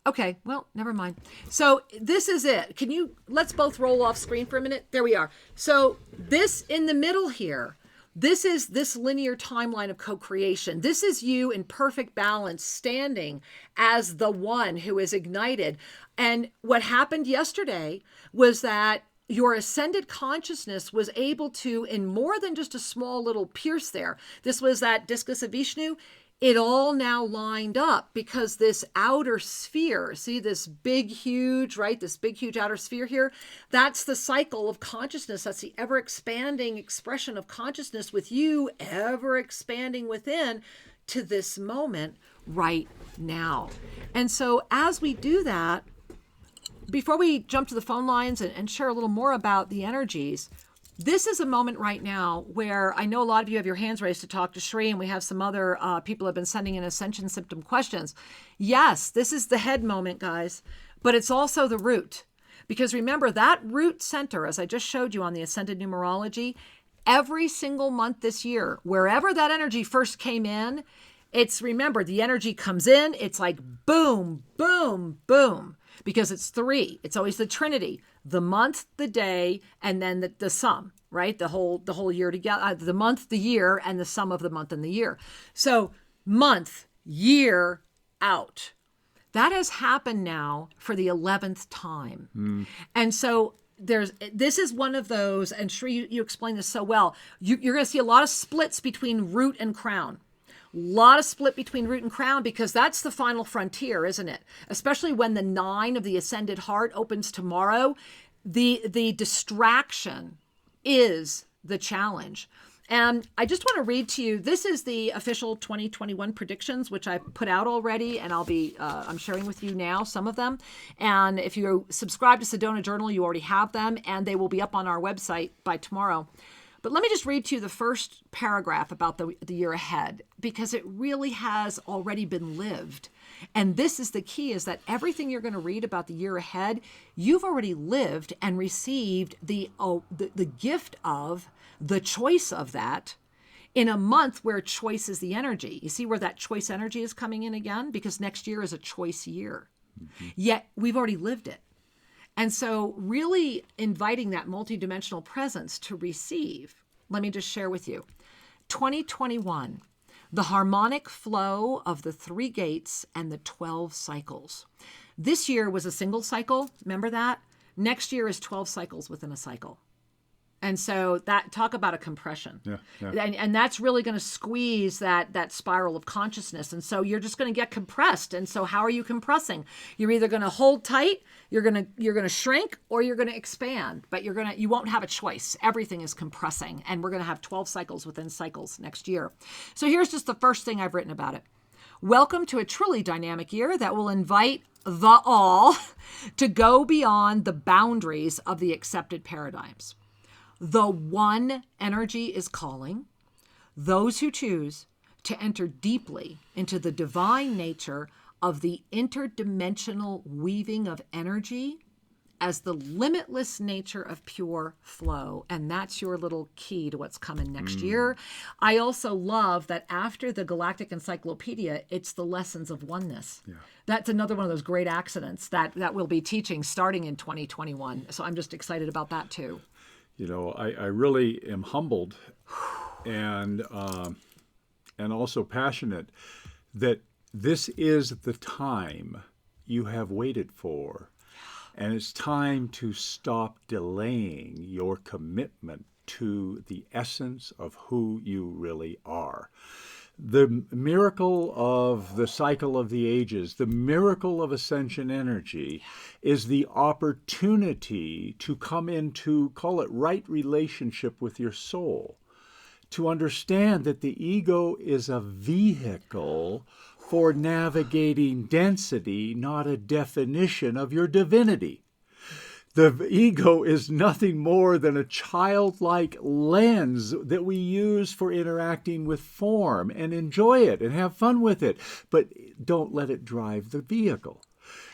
Okay, well, never mind. So this is it. Let's both roll off screen for a minute. There we are. So this in the middle here, this is this linear timeline of co-creation. This is you in perfect balance, standing as the one who is ignited. And what happened yesterday was that your ascended consciousness was able to, in more than just a small little pierce there, this was that discus of Vishnu, it all now lined up, because this outer sphere, see this big, huge, right? This big, huge outer sphere here, that's the cycle of consciousness. That's the ever expanding expression of consciousness, with you ever expanding within to this moment right now. And so as we do that, before we jump to the phone lines and share a little more about the energies, this is a moment right now where I know a lot of you have your hands raised to talk to Shri, and we have some other people have been sending in ascension symptom questions. Yes, this is the head moment, guys, but it's also the root. Because remember, that root center, as I just showed you on the ascended numerology, every single month this year, wherever that energy first came in, remember, the energy comes in, it's like boom, boom, boom. Because it's 3. It's always the Trinity, the month, the day, and then the sum, right? The whole year together, the month, the year, and the sum of the month and the year. So month, year, out. That has happened now for the 11th time. And so this is one of those, and Shri, you explained this so well. You're going to see a lot of splits between root and crown. Lot of split between root and crown, because that's the final frontier, isn't it? Especially when the 9 of the ascended heart opens tomorrow, the distraction is the challenge. And I just want to read to you, this is the official 2021 predictions, which I put out already, and I'm sharing with you now some of them. And if you subscribe to Sedona Journal, you already have them, and they will be up on our website by tomorrow. But let me just read to you the first paragraph about the year ahead, because it really has already been lived. And this is the key, is that everything you're going to read about the year ahead, you've already lived and received the gift of the choice of that in a month where choice is the energy. You see where that choice energy is coming in again? Because next year is a choice year. Yet we've already lived it. And so really inviting that multidimensional presence to receive. Let me just share with you. 2021, the harmonic flow of the 3 gates and the 12 cycles. This year was a single cycle. Remember that? Next year is 12 cycles within a cycle. And so that, talk about a compression. Yeah. And that's really going to squeeze that spiral of consciousness. And so you're just going to get compressed. And so how are you compressing? You're either going to hold tight, you're going to shrink, or you're going to expand, but you won't have a choice. Everything is compressing, and we're going to have 12 cycles within cycles next year. So here's just the first thing I've written about it. Welcome to a truly dynamic year that will invite the all to go beyond the boundaries of the accepted paradigms. The one energy is calling those who choose to enter deeply into the divine nature of the interdimensional weaving of energy as the limitless nature of pure flow. And that's your little key to what's coming next year. I also love that after the Galactic Encyclopedia, it's the lessons of oneness. Yeah. That's another one of those great accidents that we'll be teaching starting in 2021. So I'm just excited about that too. You know, I really am humbled and also passionate that this is the time you have waited for. And it's time to stop delaying your commitment to the essence of who you really are. The miracle of the cycle of the ages, the miracle of ascension energy, is the opportunity to come into, call it right relationship with your soul, to understand that the ego is a vehicle for navigating density, not a definition of your divinity. The ego is nothing more than a childlike lens that we use for interacting with form and enjoy it and have fun with it, but don't let it drive the vehicle.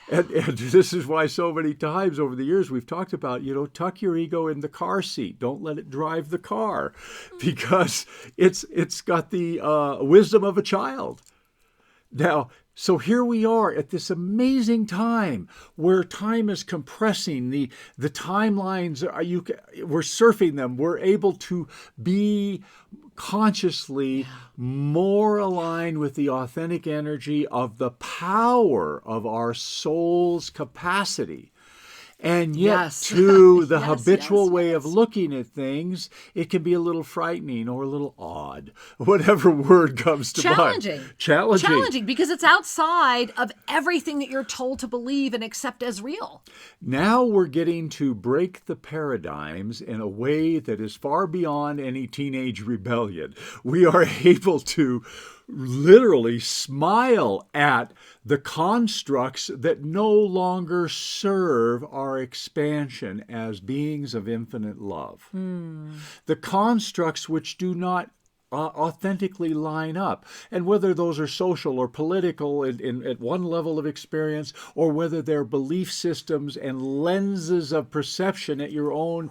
And this is why so many times over the years we've talked about, tuck your ego in the car seat. Don't let it drive the car, because it's got the wisdom of a child. Now, so here we are at this amazing time where time is compressing. The timelines, we're surfing them. We're able to be consciously more aligned with the authentic energy of the power of our soul's capacity. And yet, to the habitual way of looking at things, it can be a little frightening or a little odd, whatever word comes to mind. Challenging, because it's outside of everything that you're told to believe and accept as real. Now we're getting to break the paradigms in a way that is far beyond any teenage rebellion. We are able to literally smile at the constructs that no longer serve our expansion as beings of infinite love. The constructs which do not authentically line up. And whether those are social or political at one level of experience, or whether they're belief systems and lenses of perception at your own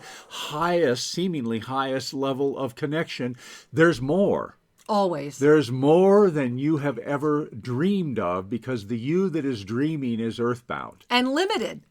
seemingly highest level of connection, there's more. Always. There's more than you have ever dreamed of, because the you that is dreaming is earthbound. And limited.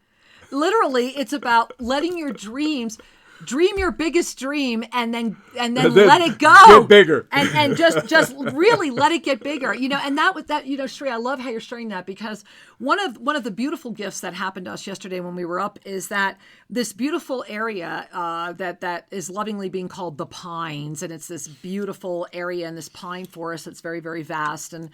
Literally, it's about letting your dreams dream your biggest dream and then let it go. Get bigger. And just really let it get bigger. And that, Sri, I love how you're sharing that, because one of the beautiful gifts that happened to us yesterday when we were up is that this beautiful area that is lovingly being called the Pines, and it's this beautiful area in this pine forest that's very, very vast. And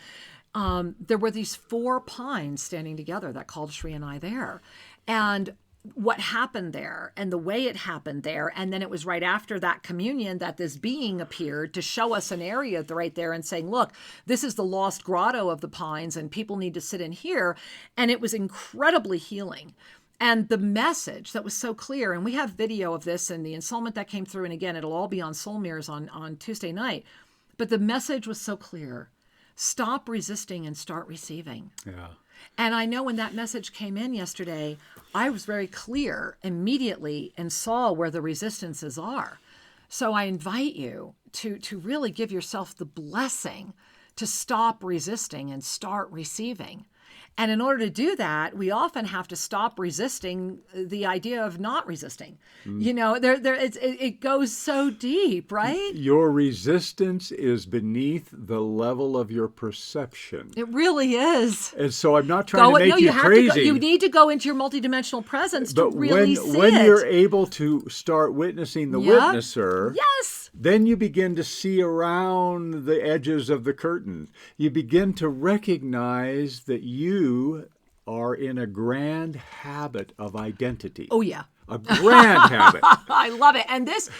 there were these 4 pines standing together that called Sri and I there. And what happened there and the way it happened there. And then it was right after that communion that this being appeared to show us an area right there and saying, look, this is the lost grotto of the pines and people need to sit in here. And it was incredibly healing. And the message that was so clear, and we have video of this and the ensoulment that came through. And again, it'll all be on Soul Mirrors on Tuesday night. But the message was so clear. Stop resisting and start receiving. Yeah. And I know when that message came in yesterday, I was very clear immediately and saw where the resistances are. So I invite you to really give yourself the blessing to stop resisting and start receiving. And in order to do that, we often have to stop resisting the idea of not resisting. You know, it goes so deep, right? Your resistance is beneath the level of your perception. It really is. And so I'm not trying to make you crazy. You need to go into your multidimensional presence to really see when it. you're able to start witnessing the witnesser, yes, then you begin to see around the edges of the curtain. You begin to recognize that you are in a grand habit of identity. Oh, yeah. A grand habit. I love it. And this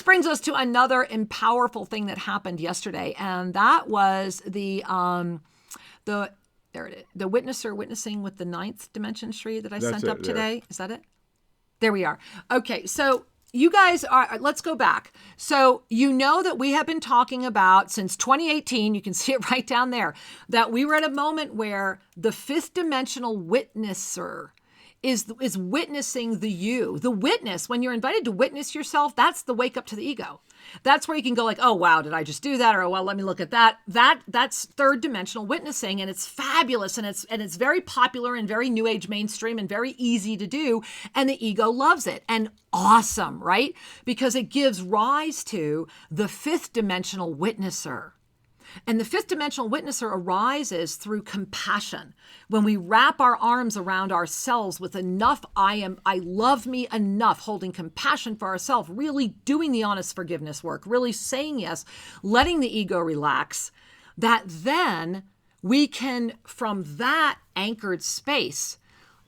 brings us to another powerful thing that happened yesterday. And that was the witnesser witnessing with the 9th dimension Shri that I sent up today. Is that it? There we are. Okay. So you guys let's go back. So you know that we have been talking about since 2018, you can see it right down there, that we were at a moment where the 5th dimensional witnesser is witnessing the you. The witness, when you're invited to witness yourself, that's the wake up to the ego. That's where you can go like, oh, wow, did I just do that? Or, well, let me look at that. That's 3rd dimensional witnessing, and it's fabulous, and it's very popular and very new age mainstream and very easy to do, and the ego loves it. And awesome, right? Because it gives rise to the 5th dimensional witnesser. And the 5th dimensional witnesser arises through compassion. When we wrap our arms around ourselves with enough I love me enough, holding compassion for ourselves, really doing the honest forgiveness work, really saying yes, letting the ego relax, that then we can, from that anchored space,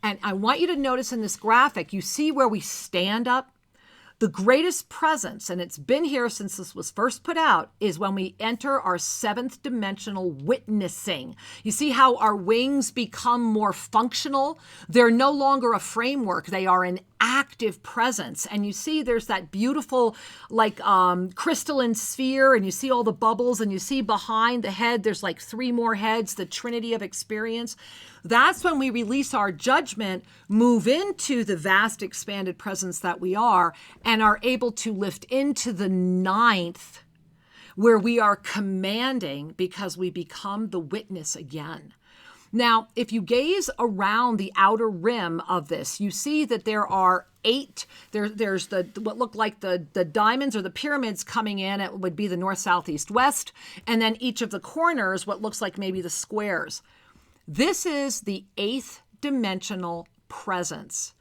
and I want you to notice in this graphic, you see where we stand up? The greatest presence, and it's been here since this was first put out, is when we enter our 7th dimensional witnessing. You see how our wings become more functional? They're no longer a framework. They are an active presence. And you see there's that beautiful like crystalline sphere, and you see all the bubbles, and you see behind the head there's like 3 more heads, the trinity of experience. That's when we release our judgment, move into the vast expanded presence that we are, and are able to lift into the 9th, where we are commanding because we become the witness again. Now, if you gaze around the outer rim of this, you see that there are 8. There's what look like the diamonds or the pyramids coming in. It would be the north, south, east, west. And then each of the corners, what looks like maybe the squares. This is the 8th dimensional presence.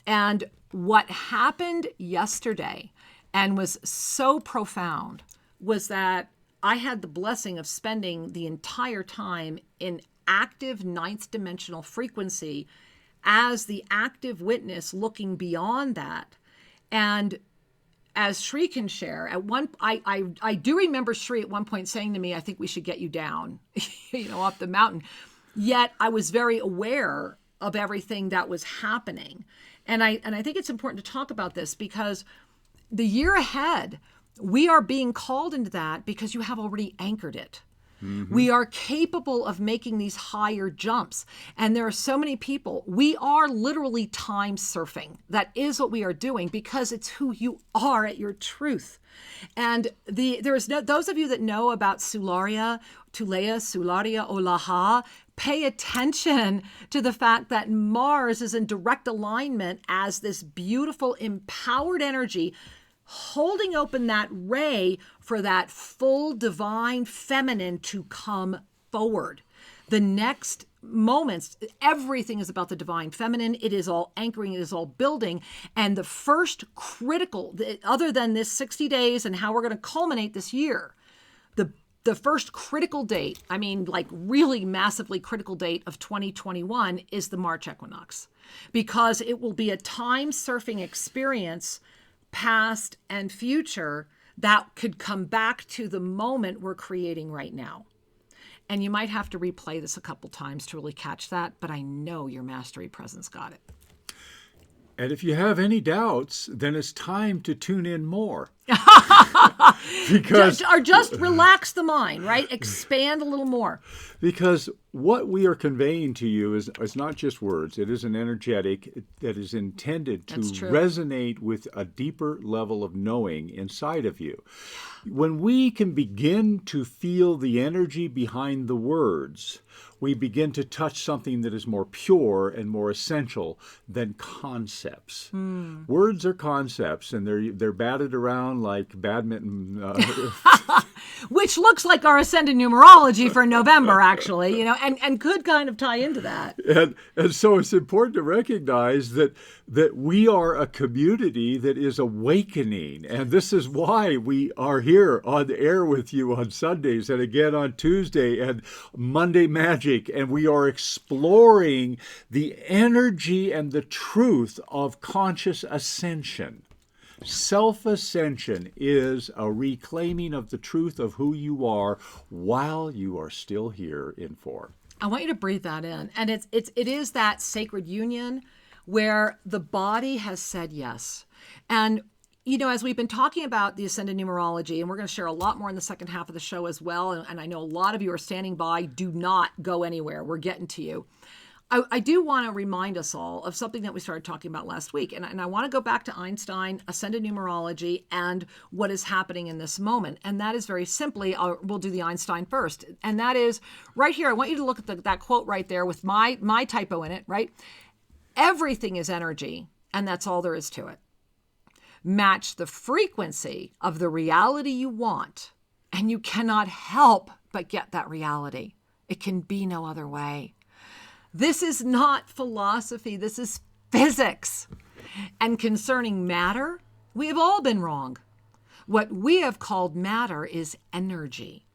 And what happened yesterday and was so profound was that I had the blessing of spending the entire time in active 9th dimensional frequency as the active witness looking beyond that. And as Shri can share, I do remember Shri at one point saying to me, I think we should get you down, off the mountain. Yet I was very aware of everything that was happening. And I think it's important to talk about this because the year ahead, we are being called into that because you have already anchored it. Mm-hmm. We are capable of making these higher jumps. And there are so many people, we are literally time surfing. That is what we are doing because it's who you are at your truth. And those of you that know about Sularia, Sularia, Olaha, pay attention to the fact that Mars is in direct alignment as this beautiful empowered energy holding open that ray for that full divine feminine to come forward. The next moments, everything is about the divine feminine. It is all anchoring, it is all building. And the first critical, other than this 60 days and how we're going to culminate this year, the first critical date, I mean, like really massively critical date of 2021 is the March equinox, because it will be a time surfing experience, past and future, that could come back to the moment we're creating right now. And you might have to replay this a couple times to really catch that, but I know your mastery presence got it. And if you have any doubts, then it's time to tune in more. Or just relax the mind, right? Expand a little more. Because what we are conveying to you is not just words. It is an energetic that is intended to resonate with a deeper level of knowing inside of you. When we can begin to feel the energy behind the words, we begin to touch something that is more pure and more essential than concepts. Words are concepts, and they're batted around like badminton. Which looks like our ascended numerology for November, actually, and could kind of tie into that. And so it's important to recognize that we are a community that is awakening. And this is why we are here on the air with you on Sundays and again on Tuesday and MondayMagic. And we are exploring the energy and the truth of conscious ascension. Self-ascension is a reclaiming of the truth of who you are while you are still here in form. I want you to breathe that in. And it is that sacred union where the body has said yes. And, as we've been talking about the ascended numerology, and we're going to share a lot more in the second half of the show as well, and I know a lot of you are standing by, do not go anywhere. We're getting to you. I do want to remind us all of something that we started talking about last week. And I want to go back to Einstein, ascended numerology, and what is happening in this moment. And that is very simply, we'll do the Einstein first. And that is right here. I want you to look at that quote right there with my typo in it, right? Everything is energy, and that's all there is to it. Match the frequency of the reality you want, and you cannot help but get that reality. It can be no other way. This is not philosophy. This is physics. And concerning matter, we have all been wrong. What we have called matter is energy,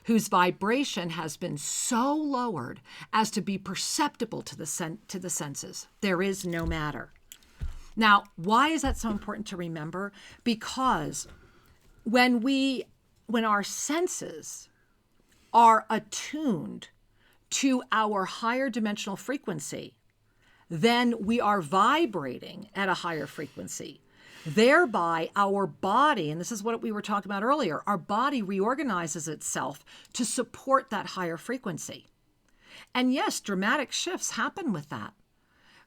whose vibration has been so lowered as to be perceptible to the senses. There is no matter. Now, why is that so important to remember? Because when our senses are attuned to our higher dimensional frequency, then we are vibrating at a higher frequency. Thereby, our body, and this is what we were talking about earlier, our body reorganizes itself to support that higher frequency. And yes, dramatic shifts happen with that.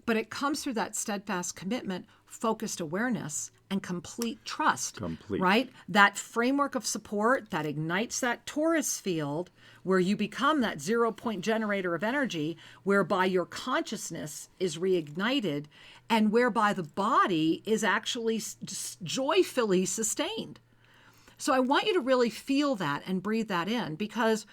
But it comes through that steadfast commitment, focused awareness, and complete trust. Right? That framework of support that ignites that torus field where you become that 0-point generator of energy, whereby your consciousness is reignited and whereby the body is actually joyfully sustained. So I want you to really feel that and breathe that in, because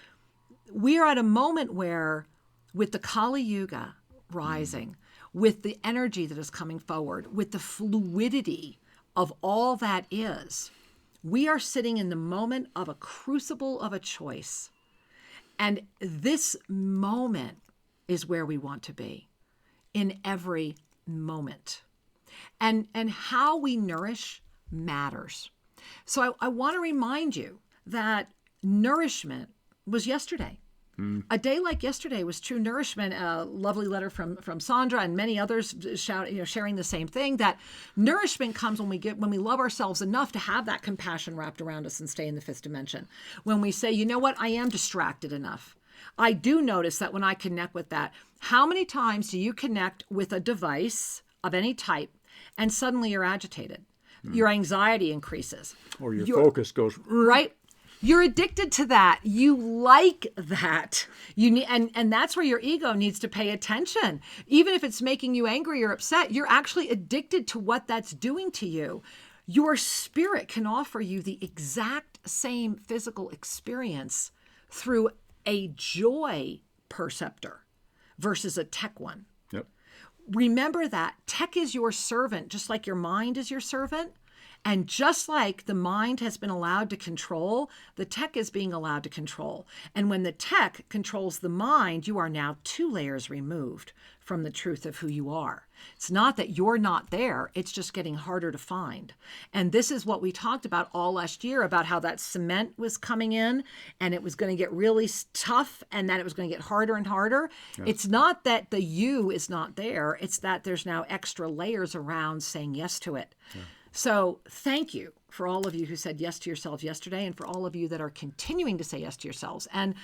we are at a moment where, with the Kali Yuga rising, with the energy that is coming forward, with the fluidity of all that is, we are sitting in the moment of a crucible of a choice. And this moment is where we want to be, in every moment. And how we nourish matters. So I want to remind you that nourishment was yesterday. A day like yesterday was true nourishment. A lovely letter from Sandra and many others sharing the same thing, that nourishment comes when we love ourselves enough to have that compassion wrapped around us and stay in the fifth dimension. When we say, you know what, I am distracted enough. I do notice that when I connect with that, how many times do you connect with a device of any type and suddenly you're agitated? Your anxiety increases. Or your focus goes right. You're addicted to that. You like that. You need, and that's where your ego needs to pay attention. Even if it's making you angry or upset, you're actually addicted to what that's doing to you. Your spirit can offer you the exact same physical experience through a joy perceptor versus a tech one. Yep. Remember that tech is your servant, just like your mind is your servant. And just like the mind has been allowed to control, the tech is being allowed to control. And when the tech controls the mind, you are now 2 layers removed from the truth of who you are. It's not that you're not there, it's just getting harder to find. And this is what we talked about all last year, about how that cement was coming in and it was going to get really tough and that it was going to get harder and harder. Yes. It's not that the you is not there, it's that there's now extra layers around saying yes to it. Yeah. So thank you for all of you who said yes to yourselves yesterday, and for all of you that are continuing to say yes to yourselves. And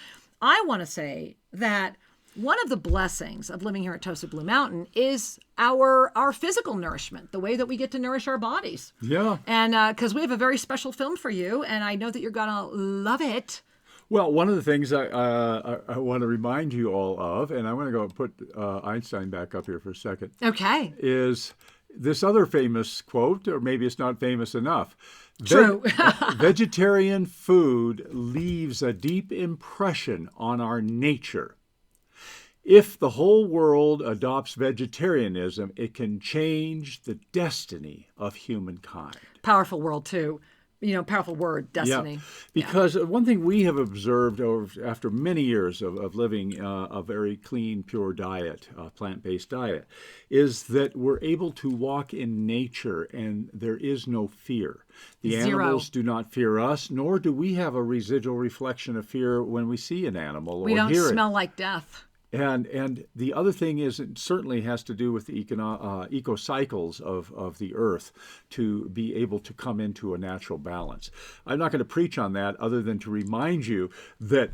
I want to say that one of the blessings of living here at Toasted Blue Mountain is our physical nourishment, the way that we get to nourish our bodies. Yeah. And because we have a very special film for you, and I know that you're going to love it. Well, one of the things I want to remind you all of, and I want to go put Einstein back up here for a second. Okay. Is this other famous quote, or maybe it's not famous enough. True. Vegetarian food leaves a deep impression on our nature. If the whole world adopts vegetarianism, it can change the destiny of humankind. Powerful world, too. Powerful word, destiny. Yeah. Because one thing we have observed after many years of living a very clean, pure diet, plant-based diet, is that we're able to walk in nature and there is no fear. The animals do not fear us, nor do we have a residual reflection of fear when we see an animal or hear it. We don't smell like death. And the other thing is, it certainly has to do with the eco cycles of the earth to be able to come into a natural balance. I'm not going to preach on that other than to remind you that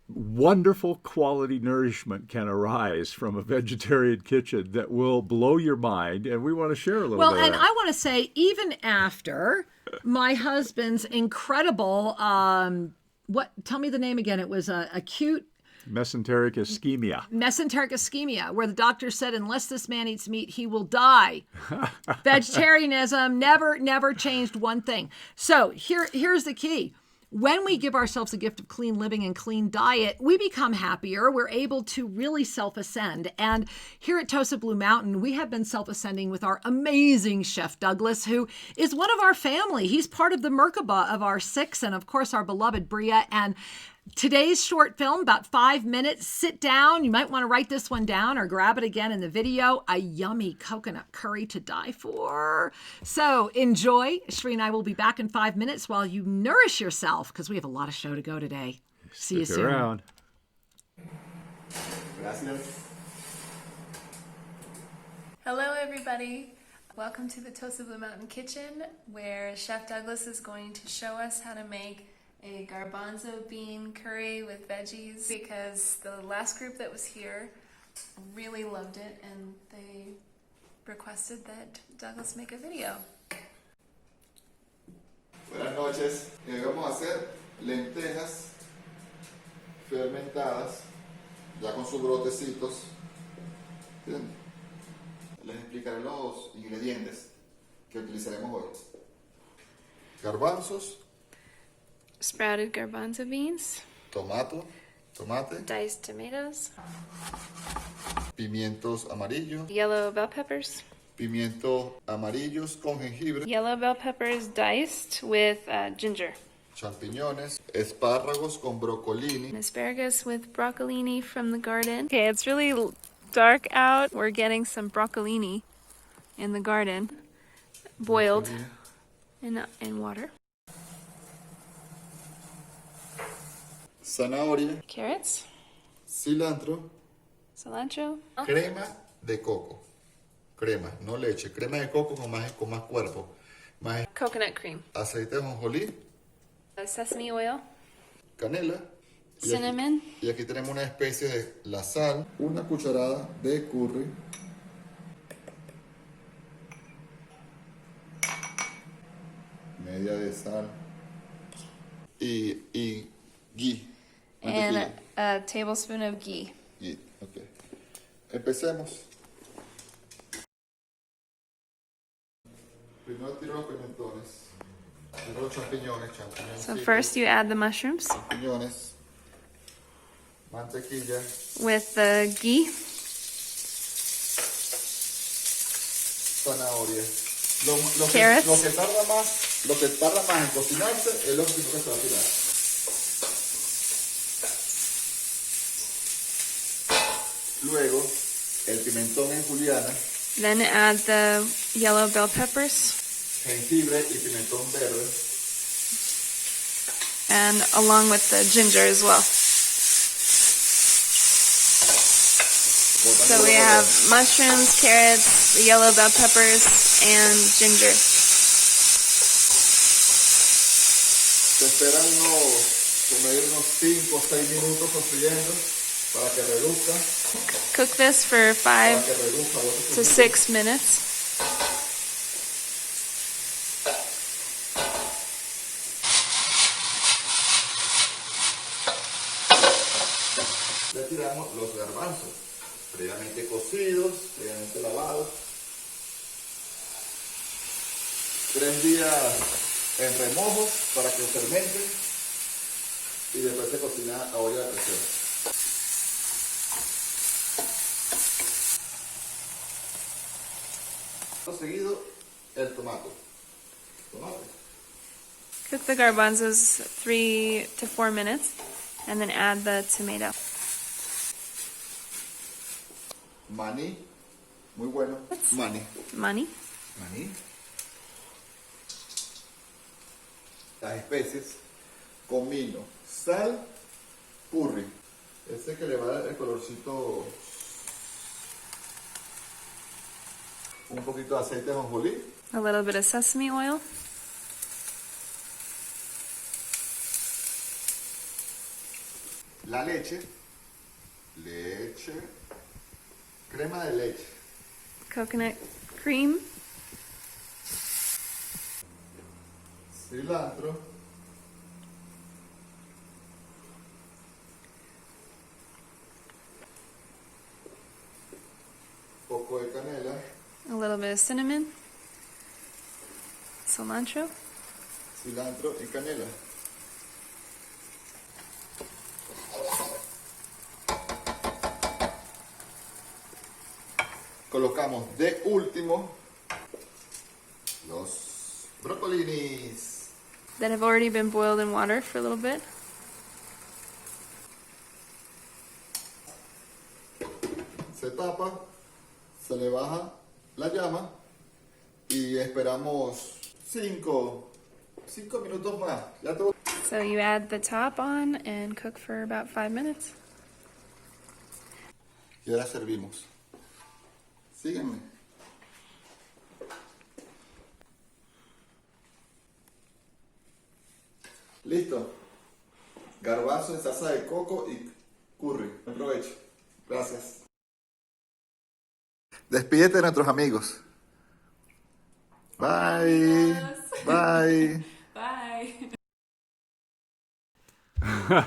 wonderful quality nourishment can arise from a vegetarian kitchen that will blow your mind, and we want to share a little bit of that. Well, and I want to say, even after my husband's incredible, tell me the name again. It was acute mesenteric ischemia. Mesenteric ischemia, where the doctor said, unless this man eats meat, he will die. Vegetarianism never changed one thing. So here's the key. When we give ourselves the gift of clean living and clean diet, we become happier. We're able to really self-ascend. And here at Toasted Blue Mountain, we have been self-ascending with our amazing Chef Douglas, who is one of our family. He's part of the Merkaba of our 6, and of course our beloved Bria. And today's short film, about 5 minutes, sit down. You might want to write this one down or grab it again in the video. A yummy coconut curry to die for. So enjoy. Sri and I will be back in 5 minutes while you nourish yourself, because we have a lot of show to go today. See you soon. Around. Hello, everybody. Welcome to the Toasted Blue Mountain Kitchen, where Chef Douglas is going to show us how to make a garbanzo bean curry with veggies, because the last group that was here really loved it and they requested that Douglas make a video. Buenas noches. Vamos a hacer lentejas fermentadas, ya con sus brotecitos. Bien. Les explicaré los ingredientes que utilizaremos hoy. Garbanzos, Sprouted garbanzo beans, tomate, diced tomatoes, pimientos amarillos, yellow bell peppers, pimientos amarillos con jengibre, yellow bell peppers diced with ginger, champiñones, espárragos con broccolini, and asparagus with broccolini from the garden. Okay, it's really dark out. We're getting some broccolini in the garden, boiled in water. zanahoria, Carrots, cilantro, cilantro, crema de coco. Crema, no leche. Crema de coco con más cuerpo. Más coconut cream, aceite de jonjolí, sesame oil, canela. cinnamon, Y aquí tenemos una especie de la sal, una cucharada de curry, media de sal y ghee. and a tablespoon of ghee. Ghee, okay. Empecemos. Primero tiro los pimentones, tiro los champiñones. So first you add the mushrooms Champiñones, mantequilla, with the ghee, zanahoria. Carrots. Lo que tarda más en cocinarse es lo que se va a tirar. Luego, el pimentón en juliana, then add the yellow bell peppers, jengibre y pimentón verde, and along with the ginger as well. So we have mushrooms, carrots, the yellow bell peppers, and ginger. Se esperan unos 5 o 6 minutos sofriendo. para que reduzca. Cook this for 5 Para que reduzca. to 6 minutes. Le tiramos los garbanzos, previamente cocidos, previamente lavados. 3 días en remojo para que fermenten y después se cocina a olla de presión. Seguido el tomate. Cook the garbanzos 3 to 4 minutes and then add the tomato. Maní, muy bueno. Maní. Money. Maní. Las especies, comino, sal, curry. Ese que le va a dar el colorcito. Un poquito de aceite de ajonjolí. A little bit of sesame oil. La leche, crema de leche, Coconut cream. cilantro, poco de canela, A little bit of cinnamon. Cilantro. cilantro y canela. Colocamos de último los brocolinis. That have already been boiled in water for a little bit. Se tapa, se le baja la llama y esperamos 5 minutos más. Ya todo. So you add the top on and cook for about 5 minutes. Y ahora servimos. Sígueme. Listo. Garbanzo en salsa de coco y curry. Buen provecho. Gracias. Despídete de nuestros amigos. Bye. Bye. Bye.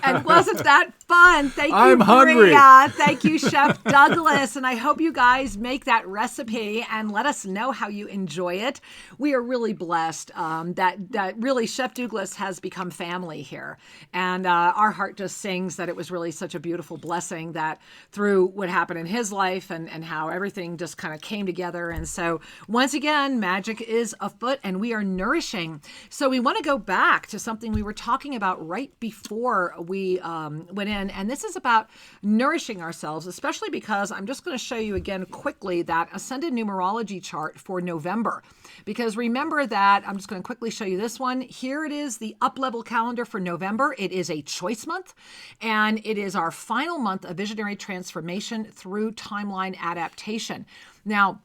And wasn't that fun? Thank you, I'm hungry. Maria. Thank you, Chef Douglas. And I hope you guys make that recipe and let us know how you enjoy it. We are really blessed that really Chef Douglas has become family here. And our heart just sings that it was really such a beautiful blessing that through what happened in his life and how everything just kind of came together. And so once again, magic is afoot and we are nourishing. So we want to go back to something we were talking about right before we went in, and this is about nourishing ourselves, especially because I'm just going to show you again quickly that ascended numerology chart for November. Because remember that, I'm just going to quickly show you this one. Here it is, the up-level calendar for November. It is a choice month, and it is our final month of visionary transformation through timeline adaptation. Now,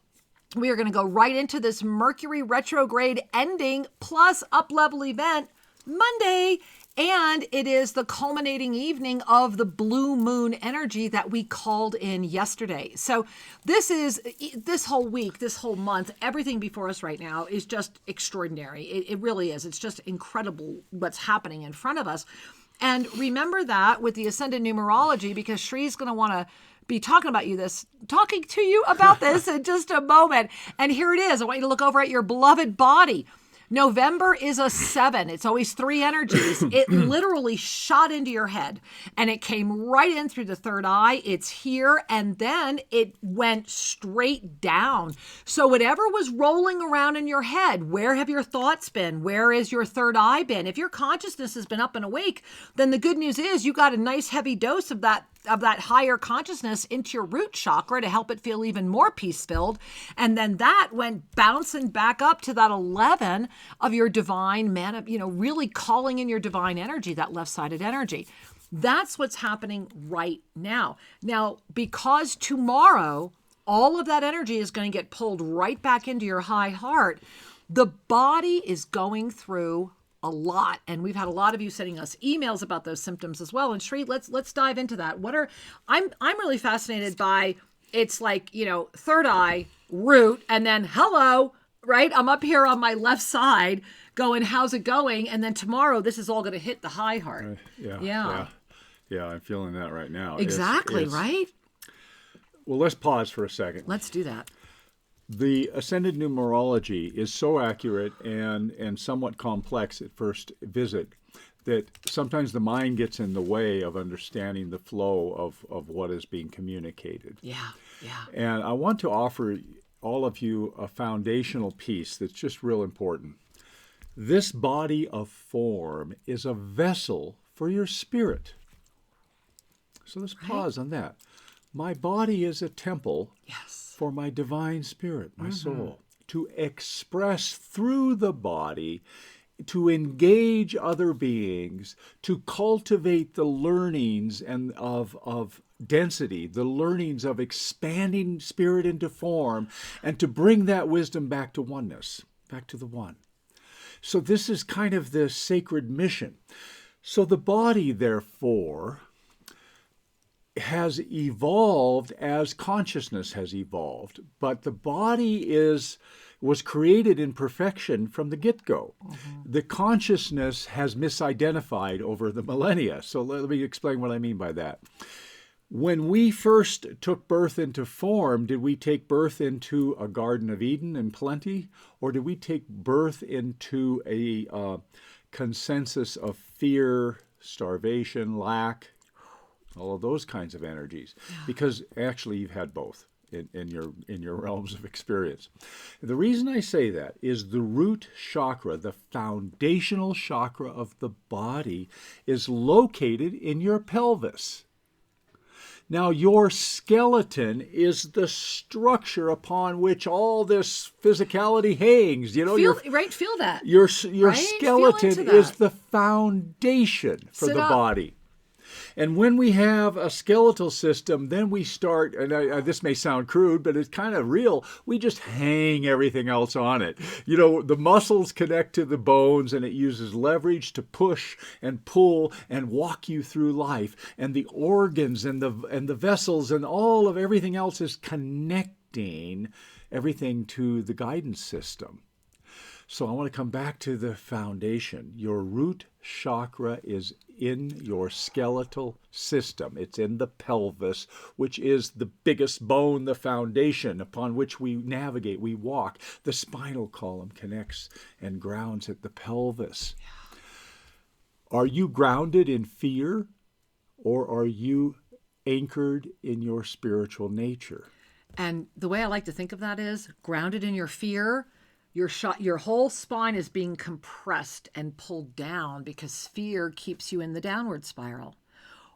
we are going to go right into this Mercury retrograde ending plus up-level event Monday. And it is the culminating evening of the blue moon energy that we called in yesterday. So this whole week, this whole month, everything before us right now is just extraordinary. It really is. It's just incredible what's happening in front of us. And remember that with the ascended numerology, because Shree's going to want to be talking to you about this in just a moment. And here it is. I want you to look over at your beloved body. November is a 7. It's always 3 energies. It literally shot into your head and it came right in through the third eye. It's here and then it went straight down. So whatever was rolling around in your head, where have your thoughts been? Where is your third eye been? If your consciousness has been up and awake, then the good news is you got a nice heavy dose of that higher consciousness into your root chakra to help it feel even more peace-filled. And then that went bouncing back up to that 11 of your divine really calling in your divine energy, that left-sided energy. That's what's happening right now. Now, because tomorrow, all of that energy is going to get pulled right back into your high heart, the body is going through a lot, and we've had a lot of you sending us emails about those symptoms as well. And Sri, let's dive into that. I'm really fascinated by, it's like, third eye, root, and then hello, right? I'm up here on my left side going, how's it going? And then tomorrow this is all going to hit the high heart. Yeah, I'm feeling that right now. Exactly, right? Well, let's pause for a second. Let's do that. The ascended numerology is so accurate and somewhat complex at first visit that sometimes the mind gets in the way of understanding the flow of what is being communicated. Yeah. And I want to offer all of you a foundational piece that's just real important. This body of form is a vessel for your spirit. So let's pause on that. My body is a temple for my divine spirit, my soul, to express through the body, to engage other beings, to cultivate the learnings and of density, the learnings of expanding spirit into form, and to bring that wisdom back to oneness, back to the one. So this is kind of the sacred mission. So the body, therefore, has evolved as consciousness has evolved, but the body was created in perfection from the get-go. The consciousness has misidentified over the millennia. So let me explain what I mean by that. When we first took birth into form, did we take birth into a Garden of Eden and plenty, or did we take birth into a consensus of fear, starvation, lack, all of those kinds of energies? Because actually you've had both in your realms of experience. The reason I say that is the root chakra, the foundational chakra of the body, is located in your pelvis. Now, your skeleton is the structure upon which all this physicality hangs. Feel that. Your right? skeleton is the foundation for the body. And when we have a skeletal system, then we start, and this may sound crude, but it's kind of real, we just hang everything else on it. The muscles connect to the bones, and it uses leverage to push and pull and walk you through life. And the organs and the vessels and all of everything else is connecting everything to the guidance system. So I want to come back to the foundation. Your root chakra is in your skeletal system. It's in the pelvis, which is the biggest bone, the foundation upon which we navigate, we walk. The spinal column connects and grounds at the pelvis. Are you grounded in fear, or are you anchored in your spiritual nature? And the way I like to think of that is grounded in your fear. Your whole spine is being compressed and pulled down because fear keeps you in the downward spiral.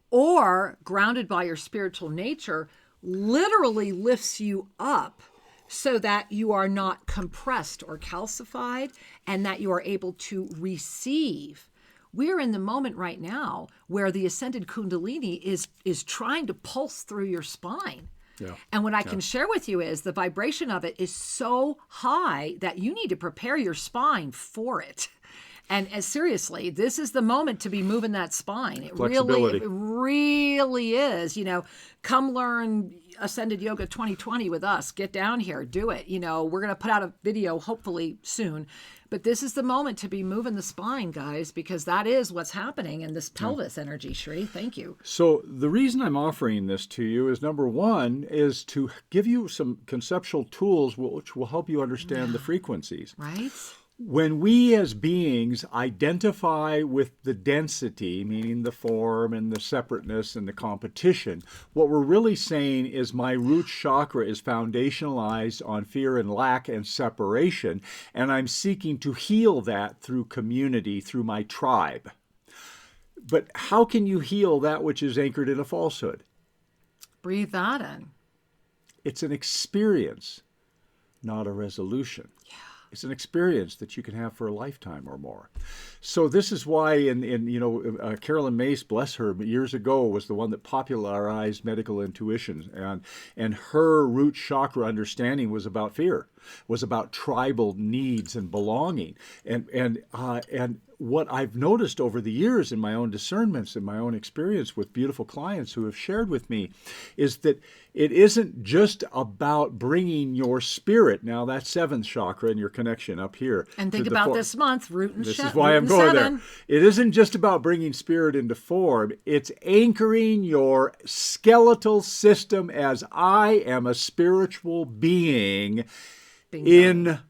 Or grounded by your spiritual nature literally lifts you up so that you are not compressed or calcified, and that you are able to receive. We're in the moment right now where the ascended Kundalini is trying to pulse through your spine. Yeah. And what I can share with you is the vibration of it is so high that you need to prepare your spine for it. And seriously, this is the moment to be moving that spine. It really is. Come learn Ascended Yoga 2020 with us. Get down here, do it. We're going to put out a video hopefully soon. But this is the moment to be moving the spine, guys, because that is what's happening in this pelvis energy, Shri. Thank you. So the reason I'm offering this to you is, number one, is to give you some conceptual tools which will help you understand the frequencies. Right. When we as beings identify with the density, meaning the form and the separateness and the competition, what we're really saying is my root chakra is foundationalized on fear and lack and separation, and I'm seeking to heal that through community, through my tribe. But how can you heal that which is anchored in a falsehood? Breathe that in. It's an experience, not a resolution. Yeah. It's an experience that you can have for a lifetime or more. So this is why, Carolyn Mace, bless her, years ago was the one that popularized medical intuition, and her root chakra understanding was about fear. was about tribal needs and belonging. And what I've noticed over the years in my own discernments, in my own experience with beautiful clients who have shared with me, is that it isn't just about bringing your spirit, now that seventh chakra and your connection up here. And think about this month, root and This shut. is why I'm going there. It isn't just about bringing spirit into form. It's anchoring your skeletal system as I am a spiritual being informed.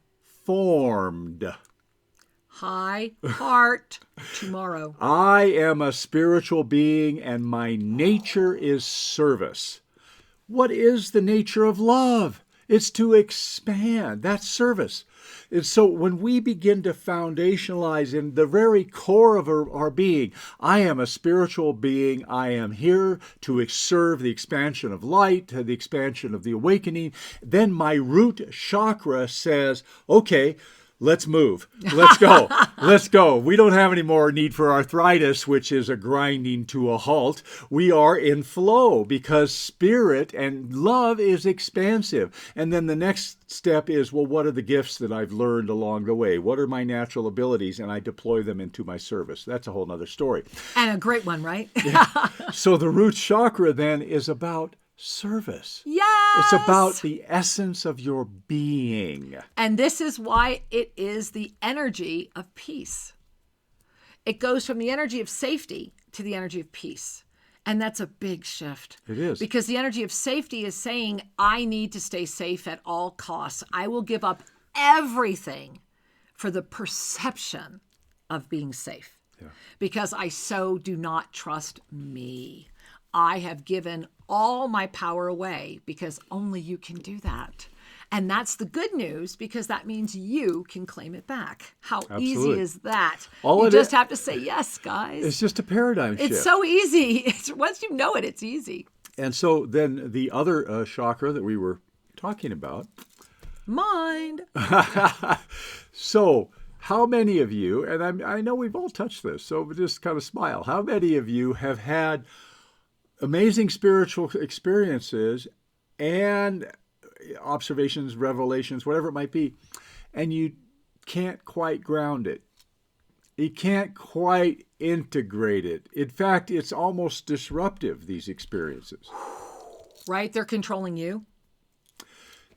High heart tomorrow. I am a spiritual being and my nature is service. What is the nature of love? It's to expand. That's service. And so when we begin to foundationalize in the very core of our being, I am a spiritual being. I am here to serve the expansion of light, the expansion of the awakening. Then my root chakra says, okay, let's move. Let's go. Let's go. We don't have any more need for arthritis, which is a grinding to a halt. We are in flow because spirit and love is expansive. And then the next step is, well, what are the gifts that I've learned along the way? What are my natural abilities? And I deploy them into my service. That's a whole nother story. And a great one, right? Yeah. So the root chakra then is about service. Yes! It's about the essence of your being. And this is why it is the energy of peace. It goes from the energy of safety to the energy of peace. And that's a big shift. It is. Because the energy of safety is saying, I need to stay safe at all costs. I will give up everything for the perception of being safe. Yeah. Because I so do not trust me. I have given all my power away because only you can do that. And that's the good news because that means you can claim it back. How easy is that? You just have to say yes, guys. It's just a paradigm shift. It's so easy. Once you know it, it's easy. And so then the other chakra that we were talking about. Mind. So how many of you, and I know we've all touched this, so just kind of smile. How many of you have had amazing spiritual experiences and observations, revelations, whatever it might be, and you can't quite ground it? You can't quite integrate it. In fact, it's almost disruptive, these experiences. Right? They're controlling you.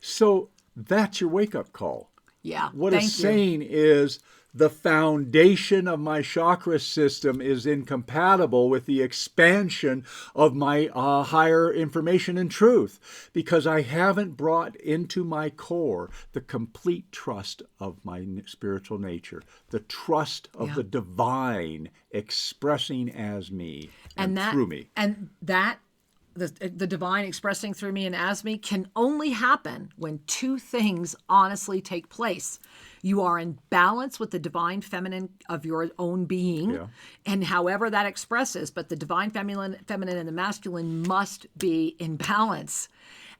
So that's your wake-up call. Yeah. What it's saying is the foundation of my chakra system is incompatible with the expansion of my higher information and truth because I haven't brought into my core the complete trust of my spiritual nature, the trust of the divine expressing as me and through me. And that the divine expressing through me and as me can only happen when two things honestly take place. You are in balance with the divine feminine of your own being, and however that expresses, but the divine feminine and the masculine must be in balance.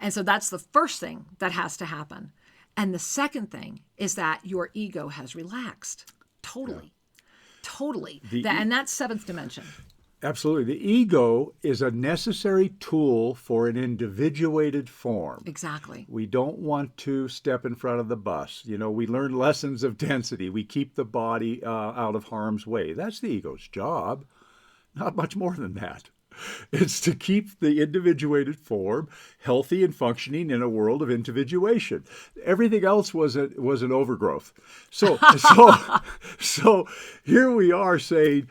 And so that's the first thing that has to happen. And the second thing is that your ego has relaxed. Totally. And that's seventh dimension. Absolutely. The ego is a necessary tool for an individuated form. Exactly. We don't want to step in front of the bus. You know, we learn lessons of density. We keep the body out of harm's way. That's the ego's job. Not much more than that. It's to keep the individuated form healthy and functioning in a world of individuation. Everything else was an overgrowth. So here we are saying,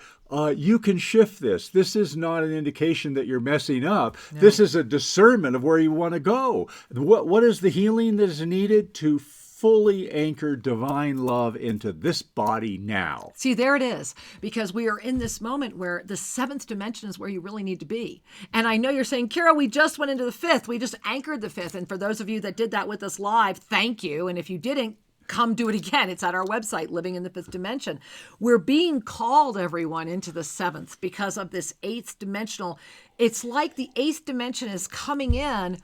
you can shift this. This is not an indication that you're messing up. No. This is a discernment of where you want to go. What is the healing that is needed to fully anchor divine love into this body now? See, there it is. Because we are in this moment where the seventh dimension is where you really need to be. And I know you're saying, Kira, we just went into the fifth. We just anchored the fifth. And for those of you that did that with us live, thank you. And if you didn't, come do it again. It's at our website, Living in the Fifth Dimension. We're being called, everyone, into the seventh because of this eighth dimensional. It's like the eighth dimension is coming in,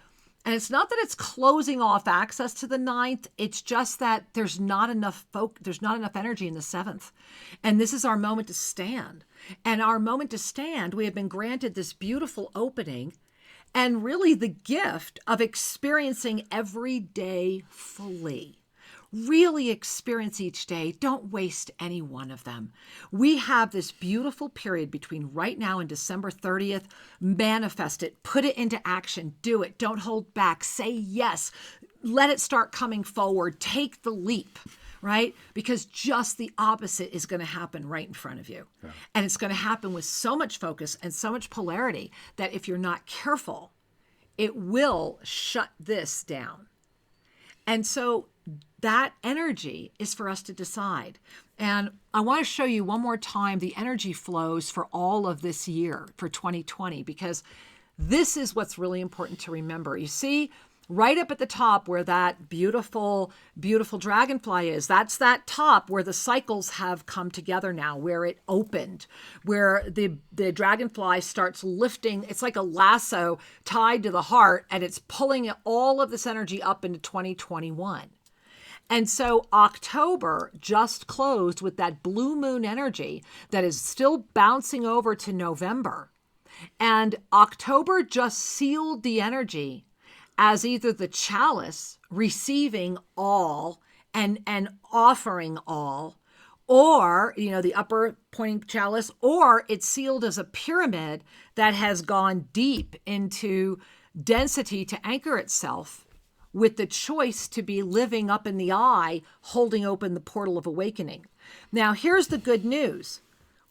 and it's not that it's closing off access to the ninth. It's just that there's not enough energy in the seventh. And this is our moment to stand. And our moment to stand, we have been granted this beautiful opening and really the gift of experiencing every day fully. really experience each day. Don't waste any one of them. We have this beautiful period between right now and December 30th. Manifest it, put it into action, do it. Don't hold back. Say yes. Let it start coming forward. Take the leap, right? Because just the opposite is going to happen right in front of you. Yeah. And it's going to happen with so much focus and so much polarity that if you're not careful, it will shut this down. And so that energy is for us to decide. And I want to show you one more time the energy flows for all of this year, for 2020, because this is what's really important to remember. You see, right up at the top where that beautiful, beautiful dragonfly is, that's that top where the cycles have come together now, where it opened, where the dragonfly starts lifting. It's like a lasso tied to the heart, and it's pulling all of this energy up into 2021. And so October just closed with that blue moon energy that is still bouncing over to November. And October just sealed the energy as either the chalice receiving all and offering all, or, the upper pointing chalice, or it's sealed as a pyramid that has gone deep into density to anchor itself with the choice to be living up in the eye, holding open the portal of awakening. Now, here's the good news.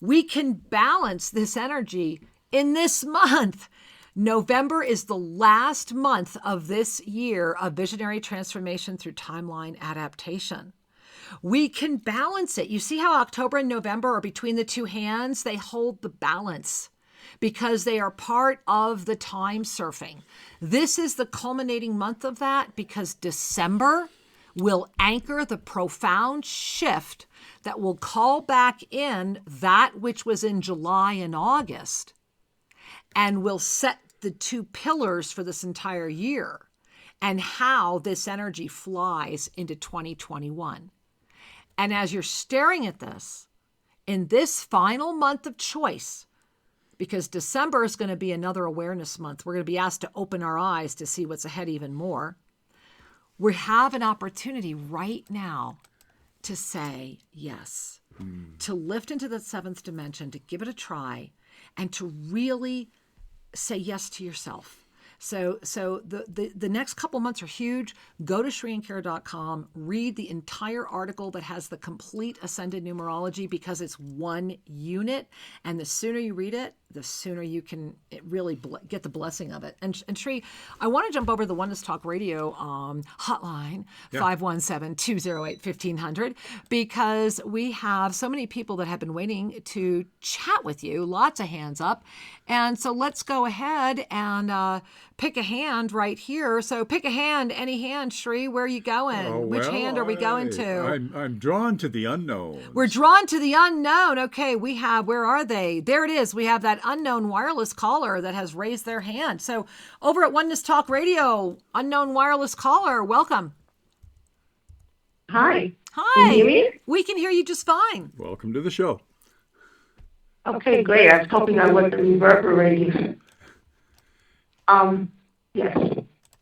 We can balance this energy in this month. November is the last month of this year of visionary transformation through timeline adaptation. We can balance it. You see how October and November are between the two hands? They hold the balance because they are part of the time surfing. This is the culminating month of that because December will anchor the profound shift that will call back in that which was in July and August, and will set the two pillars for this entire year and how this energy flies into 2021. And as you're staring at this, in this final month of choice, because December is going to be another awareness month, we're going to be asked to open our eyes to see what's ahead even more. We have an opportunity right now to say yes, to lift into the seventh dimension, to give it a try, and to really say yes to yourself. So the next couple months are huge. Go to ShriAndKira.com, read the entire article that has the complete ascended numerology, because it's one unit. And the sooner you read it, the sooner you can really get the blessing of it. And Shri, I want to jump over the Oneness Talk Radio hotline, 517-208-1500, because we have so many people that have been waiting to chat with you, lots of hands up. And so let's go ahead and pick a hand right here. So pick a hand, any hand, Shri. Where are you going? Which hand are we going to? I'm drawn to the unknown. We're drawn to the unknown. Okay, we have, where are they? There it is. We have that unknown wireless caller that has raised their hand. So over at Oneness Talk Radio, unknown wireless caller, welcome. Hi. Hi. Can you hear me? We can hear you just fine. Welcome to the show. Okay, great. I was hoping I wasn't reverberating. Yes.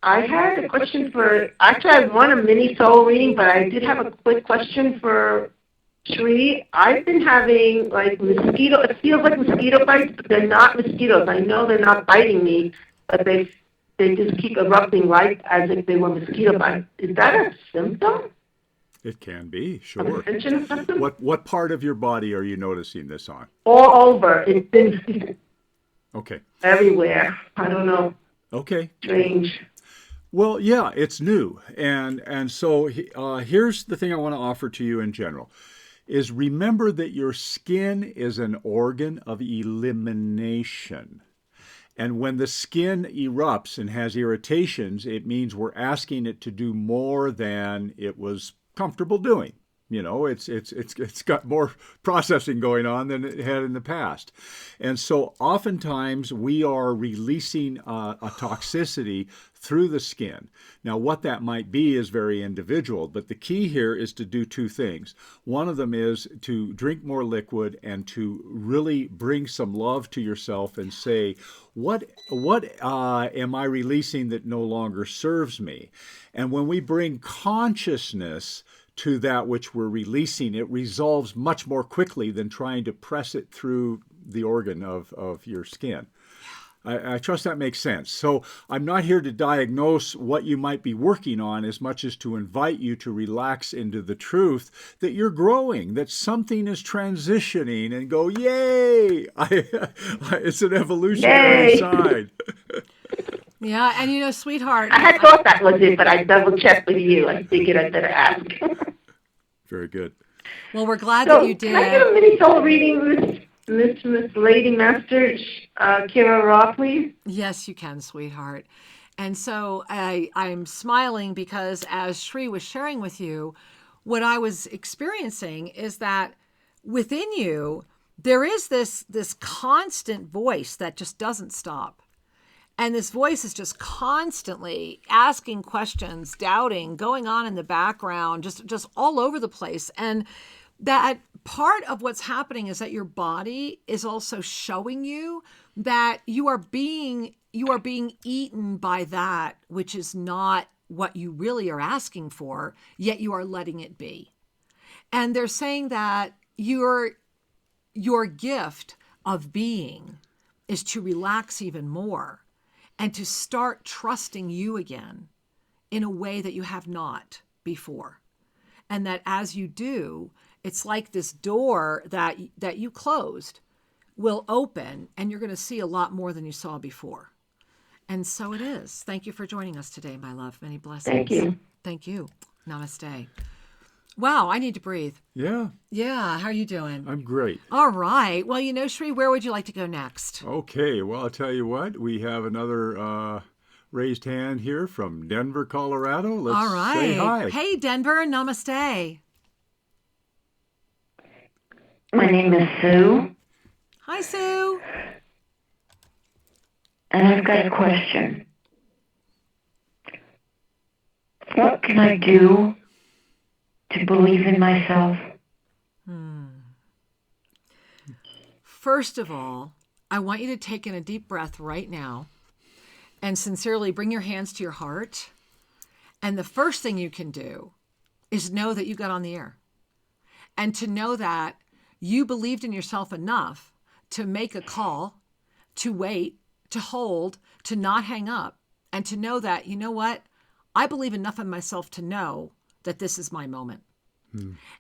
I had a question actually I won a mini soul reading, but I did have a quick question for Shri. I've been having it feels like mosquito bites, but they're not mosquitoes. I know they're not biting me, but they just keep erupting right as if they were mosquito bites. Is that a symptom? It can be, sure. Ascension symptom? What part of your body are you noticing this on? All over. It's been Okay. everywhere. I don't know. Okay. Strange. Well, yeah, it's new. And so here's the thing I want to offer to you in general, is remember that your skin is an organ of elimination. And when the skin erupts and has irritations, it means we're asking it to do more than it was comfortable doing. It's got more processing going on than it had in the past. And so oftentimes we are releasing a toxicity through the skin. Now, what that might be is very individual, but the key here is to do two things. One of them is to drink more liquid and to really bring some love to yourself and say, what am I releasing that no longer serves me? And when we bring consciousness to that which we're releasing, it resolves much more quickly than trying to press it through the organ of your skin. I trust that makes sense. So I'm not here to diagnose what you might be working on as much as to invite you to relax into the truth that you're growing, that something is transitioning, and go, yay! It's an evolutionary sign. Yeah, and sweetheart. I had thought that was it, but I double-checked with you. I figured I'd better ask. Very good. Well, we're glad that you did. Can I get a mini soul reading, Miss Lady Master Kira Raa, please? Yes, you can, sweetheart. And so I'm smiling because as Shri was sharing with you, what I was experiencing is that within you, there is this constant voice that just doesn't stop. And this voice is just constantly asking questions, doubting, going on in the background, just all over the place. And that part of what's happening is that your body is also showing you that you are being eaten by that which is not what you really are asking for, yet you are letting it be. And they're saying that your gift of being is to relax even more and to start trusting you again in a way that you have not before. And that as you do, it's like this door that you closed will open, and you're going to see a lot more than you saw before. And so it is. Thank you for joining us today, my love. Many blessings. Thank you. Thank you. Namaste. Wow, I need to breathe. Yeah. Yeah, how are you doing? I'm great. All right. Well, Shri, where would you like to go next? Okay. Well, I'll tell you what. We have another raised hand here from Denver, Colorado. Let's All right. say hi. Hey, Denver. Namaste. My name is Sue, Hi, Sue. and I've got a question. What can I do to believe in myself? First of all, I want you to take in a deep breath right now and sincerely bring your hands to your heart. And the first thing you can do is know that you got on the air, and to know that you believed in yourself enough to make a call, to wait, to hold, to not hang up, and to know that, you know what? I believe enough in myself to know that this is my moment.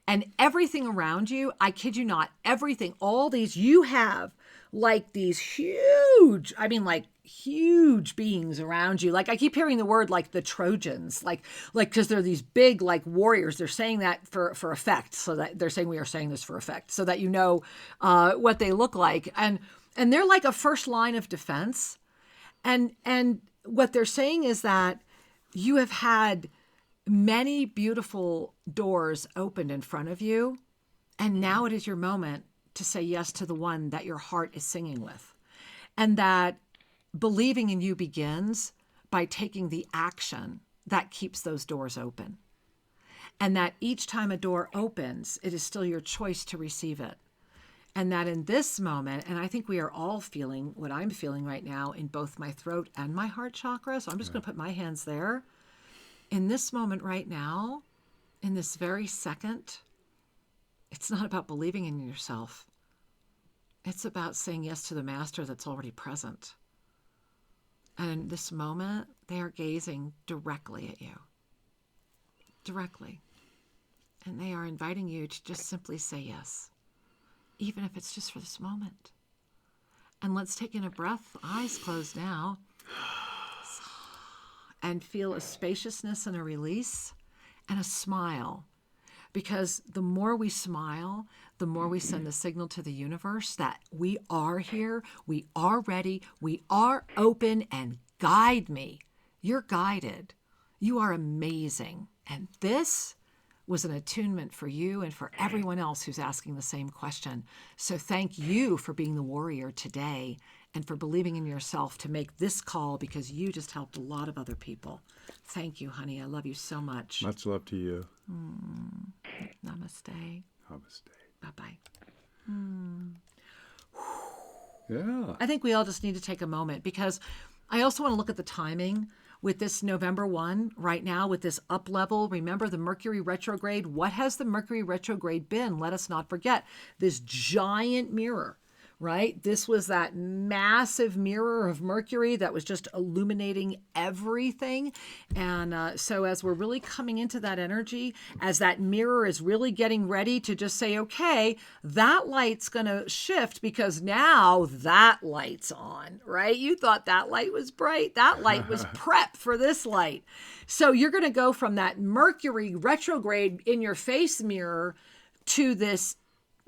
And everything around you, I kid you not, everything, all these, you have like these huge beings around you. Like I keep hearing the word like the Trojans, like because they're these big like warriors. They're saying that for effect. So that they're saying we are saying this for effect so that you know what they look like. And they're like a first line of defense. And what they're saying is that you have had many beautiful doors opened in front of you. And now it is your moment to say yes to the one that your heart is singing with. And that believing in you begins by taking the action that keeps those doors open. And that each time a door opens, it is still your choice to receive it. And that in this moment, and I think we are all feeling what I'm feeling right now in both my throat and my heart chakra. So I'm just going to put my hands there. In this moment right now, in this very second, it's not about believing in yourself. It's about saying yes to the master that's already present. And in this moment, they are gazing directly at you. Directly. And they are inviting you to just simply say yes, even if it's just for this moment. And let's take in a breath, eyes closed now, and feel a spaciousness and a release and a smile. Because the more we smile, the more we send the signal to the universe that we are here, we are ready, we are open, and guide me. You're guided. You are amazing. And this was an attunement for you and for everyone else who's asking the same question. So thank you for being the warrior today and for believing in yourself to make this call, because you just helped a lot of other people. Thank you, honey. I love you so much. Much love to you. Namaste. Namaste. Bye-bye. Yeah. I think we all just need to take a moment, because I also want to look at the timing with this November 1 right now, with this up level. Remember the Mercury retrograde. What has the Mercury retrograde been? Let us not forget this giant mirror, right? This was that massive mirror of Mercury that was just illuminating everything. And so as we're really coming into that energy, as that mirror is really getting ready to just say, okay, that light's going to shift because now that light's on, right? You thought that light was bright. That light was prep for this light. So you're going to go from that Mercury retrograde in your face mirror to this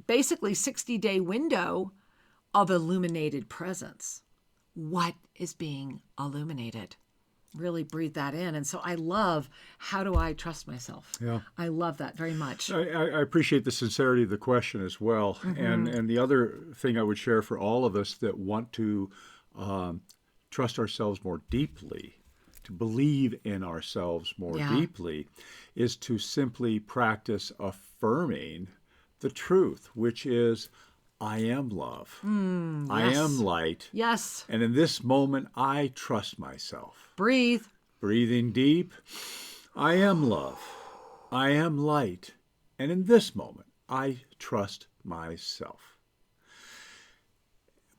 basically 60-day window of illuminated presence. What is being illuminated? Really breathe that in. And so I love, how do I trust myself? Yeah. I love that very much. I appreciate the sincerity of the question as well. And the other thing I would share for all of us that want to trust ourselves more deeply, to believe in ourselves more deeply, is to simply practice affirming the truth, which is, I am love. I am light. Yes. And in this moment, I trust myself. Breathe. Breathing deep. I am love. I am light. And in this moment, I trust myself.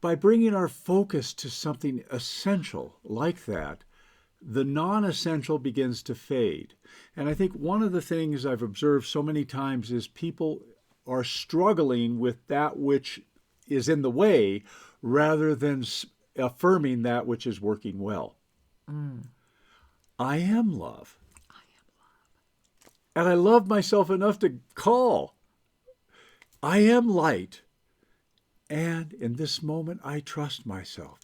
By bringing our focus to something essential like that, the non-essential begins to fade. And I think one of the things I've observed so many times is people are struggling with that which is in the way rather than affirming that which is working well. I am love. And I love myself enough to call. I am light. And in this moment, I trust myself.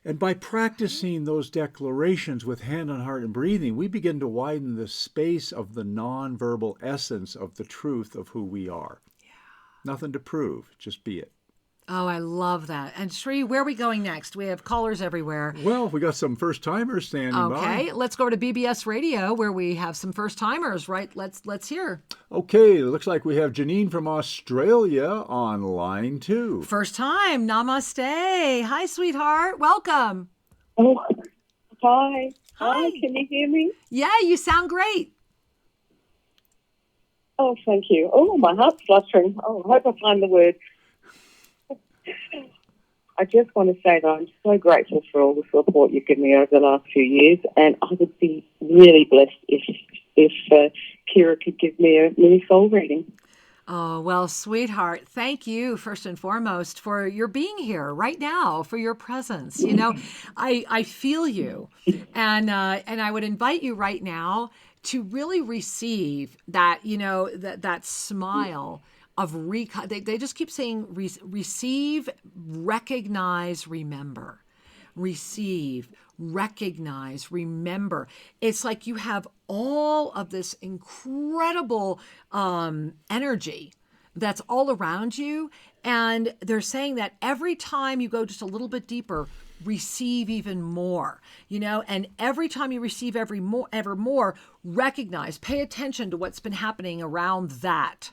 And by practicing those declarations with hand on heart and breathing, we begin to widen the space of the nonverbal essence of the truth of who we are. Nothing to prove, just be it. Oh, I love that. And Sri, where are we going next? We have callers everywhere. Well, we got some first-timers standing by. Okay, let's go to BBS Radio where we have some first-timers, right? Let's hear. Okay, it looks like we have Janine from Australia on line 2. First time, namaste. Hi, sweetheart. Welcome. Oh, hi. Hi. Can you hear me? Yeah, you sound great. Oh, thank you. Oh, my heart's fluttering. Oh, I hope I find the word. I just want to say that I'm so grateful for all the support you've given me over the last few years, and I would be really blessed if Kira could give me a mini soul reading. Oh, well, sweetheart, thank you first and foremost for your being here right now, for your presence. You know, I feel you, and I would invite you right now to really receive that, you know, that smile of they just keep saying receive, recognize, remember. Receive, recognize, remember. It's like you have all of this incredible energy that's all around you. And they're saying that every time you go just a little bit deeper, receive even more, you know, and every time you receive ever more, recognize, pay attention to what's been happening around that.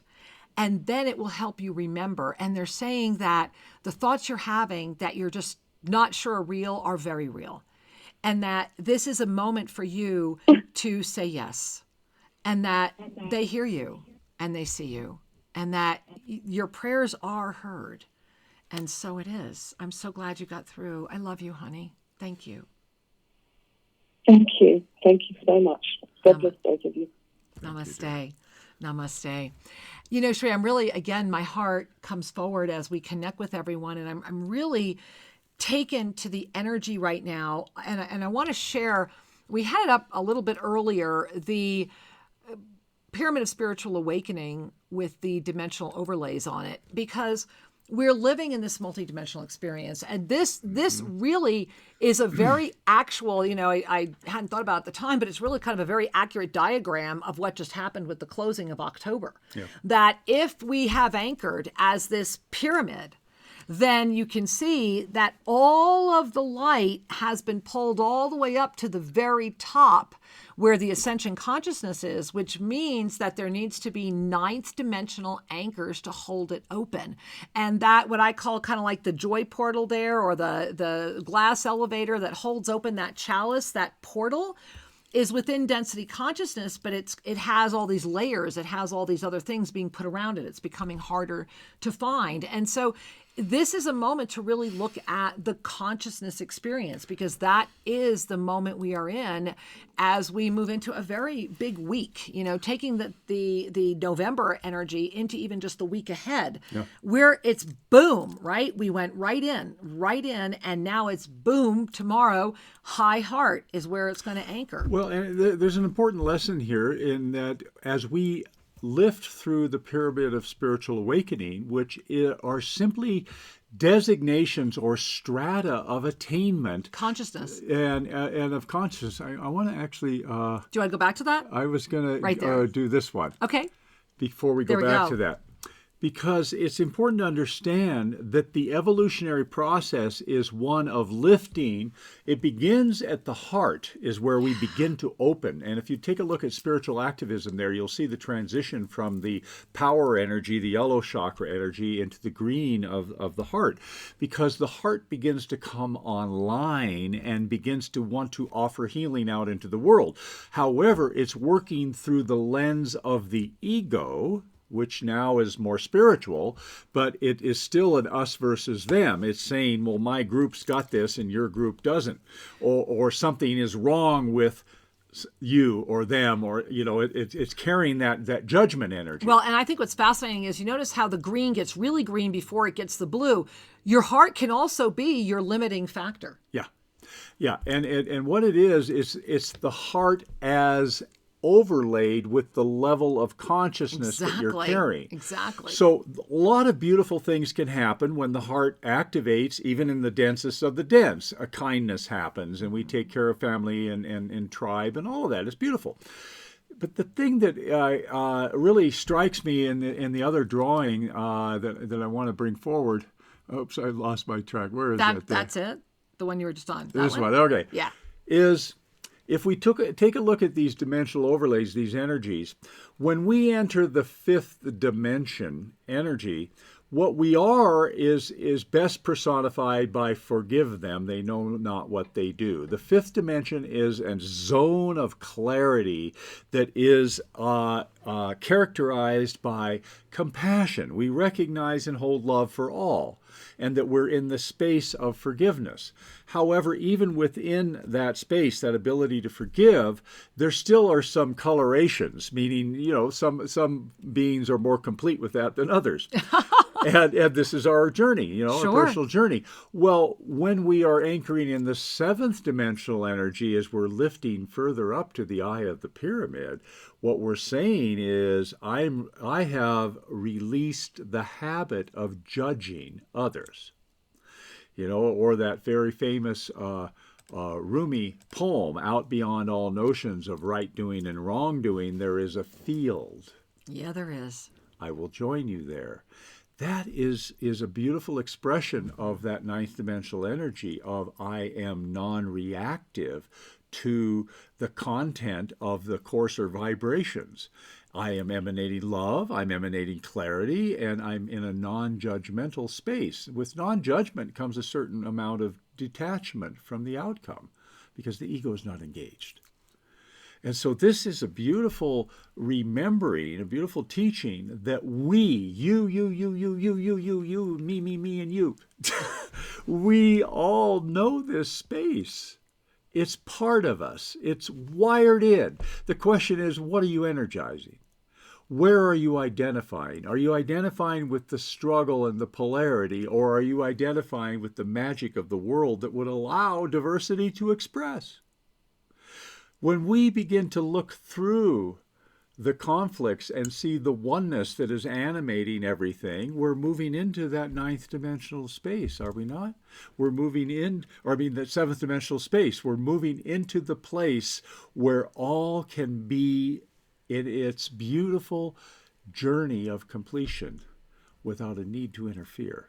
And then it will help you remember. And they're saying that the thoughts you're having that you're just not sure are real are very real. And that this is a moment for you to say yes. And that they hear you and they see you. And that your prayers are heard. And so it is. I'm so glad you got through. I love you, honey. Thank you. Thank you. Thank you so much. God bless both of you. Namaste. Namaste. You know, Shri, I'm really, again, my heart comes forward as we connect with everyone. And I'm really taken to the energy right now. And I want to share, we had it up a little bit earlier, the Pyramid of Spiritual Awakening with the dimensional overlays on it, because we're living in this multidimensional experience. And this really is a very actual, you know, I hadn't thought about it at the time, but it's really kind of a very accurate diagram of what just happened with the closing of October. Yeah. That if we have anchored as this pyramid, then you can see that all of the light has been pulled all the way up to the very top where the ascension consciousness is, which means that there needs to be ninth dimensional anchors to hold it open. And that, what I call kind of like the joy portal there, or the glass elevator that holds open that chalice, that portal, is within density consciousness, but it has all these layers. It has all these other things being put around it. It's becoming harder to find. And so this is a moment to really look at the consciousness experience, because that is the moment we are in as we move into a very big week, taking the November energy into even just the week ahead, where it's boom, right? We went right in, and now it's boom tomorrow. High heart is where it's going to anchor. Well, and there's an important lesson here in that as we lift through the pyramid of spiritual awakening, which are simply designations or strata of attainment, consciousness, and of consciousness. I want to actually. Do you want to go back to that? I was going to do this one. Okay. Before we go back to that. Because it's important to understand that the evolutionary process is one of lifting. It begins at the heart, is where we begin to open. And if you take a look at spiritual activism there, you'll see the transition from the power energy, the yellow chakra energy, into the green of the heart. Because the heart begins to come online and begins to want to offer healing out into the world. However, it's working through the lens of the ego, which now is more spiritual, but it is still an us versus them. It's saying, well, my group's got this and your group doesn't. Or something is wrong with you or them, or, it's carrying that judgment energy. Well, and I think what's fascinating is you notice how the green gets really green before it gets the blue. Your heart can also be your limiting factor. Yeah. And what it is it's the heart as overlaid with the level of consciousness that you're carrying. Exactly. So a lot of beautiful things can happen when the heart activates, even in the densest of the dense. A kindness happens, and we take care of family and tribe and all of that. It's beautiful. But the thing that really strikes me in the other drawing that I want to bring forward, oops, I lost my track. Where is that? That's it? The one you were just on? This one, okay. Yeah. Is... If we take a look at these dimensional overlays, these energies, when we enter the fifth dimension energy, what we are is best personified by forgive them, they know not what they do. The fifth dimension is a zone of clarity that is characterized by compassion. We recognize and hold love for all, and that we're in the space of forgiveness. However, even within that space, that ability to forgive, there still are some colorations, meaning, some beings are more complete with that than others. and this is our journey, a personal journey. Well, when we are anchoring in the seventh dimensional energy, as we're lifting further up to the eye of the pyramid, what we're saying is, I have released the habit of judging others. Or that very famous Rumi poem, out beyond all notions of right doing and wrongdoing, there is a field. Yeah, there is. I will join you there. That is a beautiful expression of that ninth dimensional energy of I am non-reactive to the content of the coarser vibrations. I am emanating love, I'm emanating clarity, and I'm in a non-judgmental space. With non-judgment comes a certain amount of detachment from the outcome, because the ego is not engaged. And so this is a beautiful remembering, a beautiful teaching that we, you, me, and you, we all know this space. It's part of us. It's wired in. The question is, what are you energizing? Where are you identifying? Are you identifying with the struggle and the polarity, or are you identifying with the magic of the world that would allow diversity to express? When we begin to look through the conflicts and see the oneness that is animating everything, we're moving into that ninth dimensional space, are we not? We're moving in, that seventh dimensional space. We're moving into the place where all can be in its beautiful journey of completion without a need to interfere.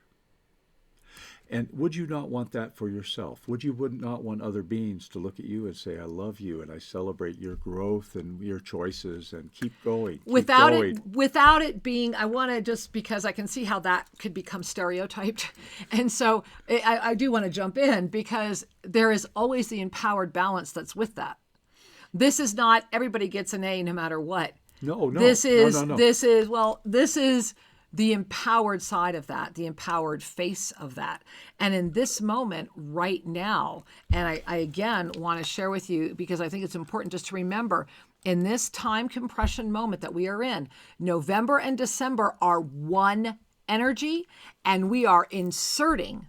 And would you not want that for yourself? Would not want other beings to look at you and say, I love you and I celebrate your growth and your choices and keep going. Without it being, I want to just, because I can see how that could become stereotyped. And so I do want to jump in, because there is always the empowered balance that's with that. This is not everybody gets an A no matter what. No. This is the empowered side of that, the empowered face of that. And in this moment right now, and I again want to share with you, because I think it's important just to remember, in this time compression moment that we are in, November and December are one energy, and we are inserting,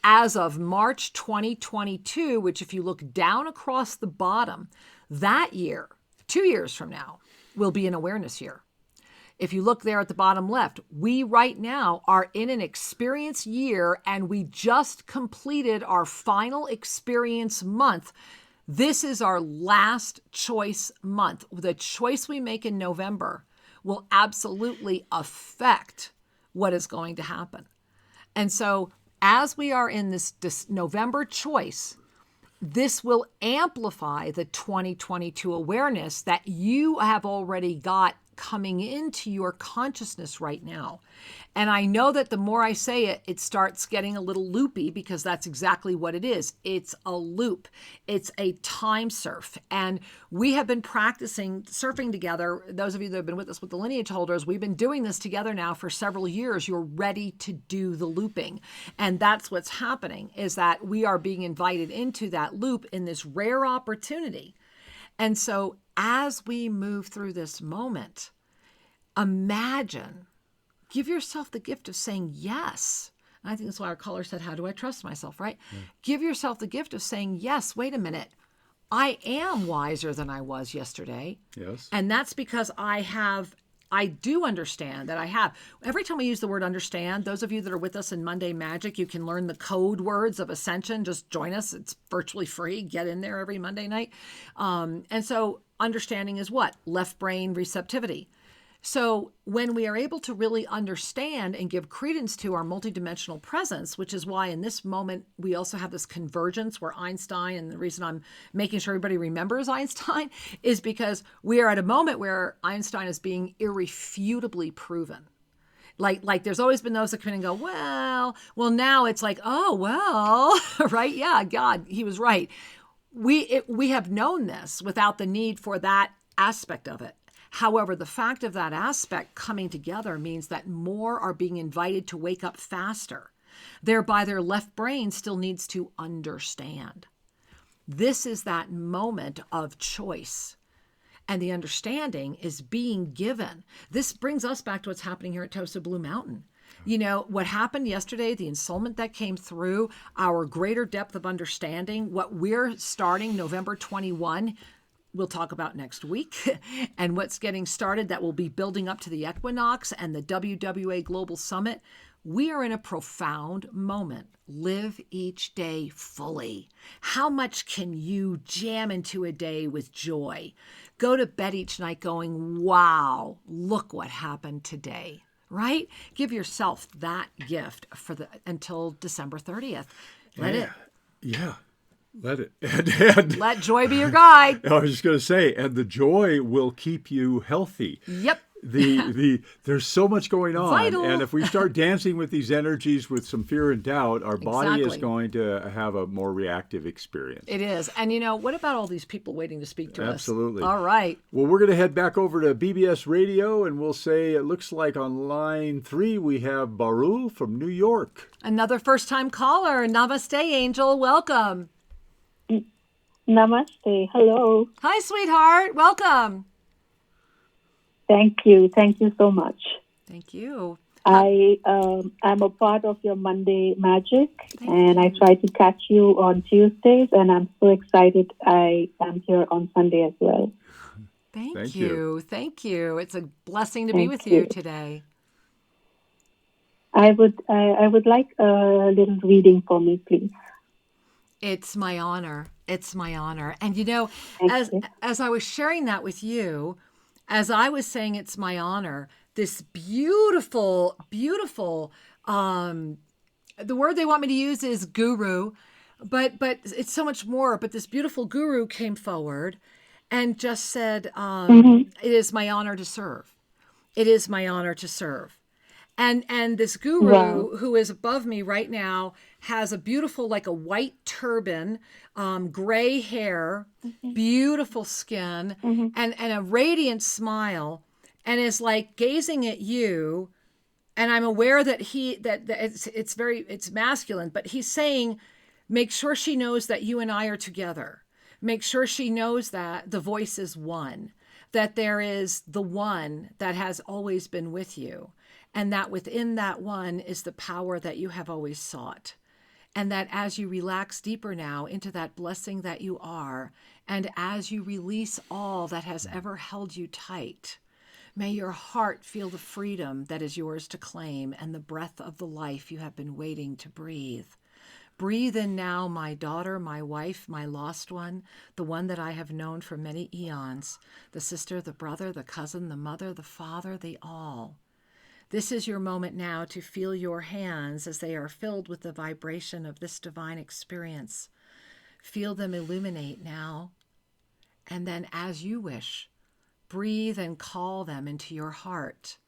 as of March 2022, which if you look down across the bottom, that year, 2 years from now, will be an awareness year. If you look there at the bottom left, we right now are in an experience year, and we just completed our final experience month. This is our last choice month. The choice we make in November will absolutely affect what is going to happen. And so as we are in this November choice, this will amplify the 2022 awareness that you have already got coming into your consciousness right now. And I know that the more I say it, it starts getting a little loopy, because that's exactly what it is. It's a loop. It's a time surf. And we have been practicing surfing together. Those of you that have been with us with the lineage holders, we've been doing this together now for several years. You're ready to do the looping. And that's what's happening, is that we are being invited into that loop in this rare opportunity. And so as we move through this moment, imagine, give yourself the gift of saying yes. And I think that's why our caller said, how do I trust myself, right? Yeah. Give yourself the gift of saying, yes, wait a minute. I am wiser than I was yesterday. Yes. And that's because I do understand that I have. Every time we use the word understand, those of you that are with us in Monday Magic, you can learn the code words of Ascension. Just join us. It's virtually free. Get in there every Monday night. And so understanding is what? Left brain receptivity. So when we are able to really understand and give credence to our multidimensional presence, which is why in this moment we also have this convergence where Einstein, and the reason I'm making sure everybody remembers Einstein is because we are at a moment where Einstein is being irrefutably proven. Like there's always been those that come in and go, well, now it's like, oh, well, right? Yeah, God, he was right. We have known this without the need for that aspect of it. However, the fact of that aspect coming together means that more are being invited to wake up faster. Thereby, their left brain still needs to understand. This is that moment of choice. And the understanding is being given. This brings us back to what's happening here at Tosa Blue Mountain. You know, what happened yesterday, the ensoulment that came through, our greater depth of understanding, what we're starting November 21, we'll talk about next week, and what's getting started that will be building up to the equinox and the WWA Global Summit. We are in a profound moment. Live each day fully. How much can you jam into a day with joy? Go to bed each night going, wow, look what happened today, right? Give yourself that gift until December 30th. Let it. And let joy be your guide. I was just going to say, and the joy will keep you healthy. Yep. There's so much going on. Vital. And if we start dancing with these energies with some fear and doubt, our body is going to have a more reactive experience. It is. And you know, what about all these people waiting to speak to us? Absolutely. All right. Well, we're going to head back over to BBS Radio, and we'll say it looks like on line 3 we have Barul from New York. Another first-time caller. Namaste, Angel. Welcome. Namaste. Hello. Hi, sweetheart. Welcome. Thank you. Thank you so much. Thank you. I'm a part of your Monday Magic, and I try to catch you on Tuesdays, and I'm so excited I am here on Sunday as well. Thank you. Thank you. It's a blessing to be with you today. I would like a little reading for me, please. It's my honor. It's my honor. And you know, as I was sharing that with you, as I was saying it's my honor, this beautiful, beautiful the word they want me to use is guru, but it's so much more. But this beautiful guru came forward and just said, it is my honor to serve. It is my honor to serve. And this guru who is above me right now has a beautiful, like a white turban, gray hair, beautiful skin, and a radiant smile, and is like gazing at you. And I'm aware that it's masculine, but he's saying, make sure she knows that you and I are together. Make sure she knows that the voice is one, that there is the one that has always been with you, and that within that one is the power that you have always sought. And that as you relax deeper now into that blessing that you are, and as you release all that has ever held you tight, may your heart feel the freedom that is yours to claim and the breath of the life you have been waiting to breathe. Breathe in now, my daughter, my wife, my lost one, the one that I have known for many eons, the sister, the brother, the cousin, the mother, the father, the all. This is your moment now to feel your hands as they are filled with the vibration of this divine experience. Feel them illuminate now. And then as you wish, breathe and call them into your heart.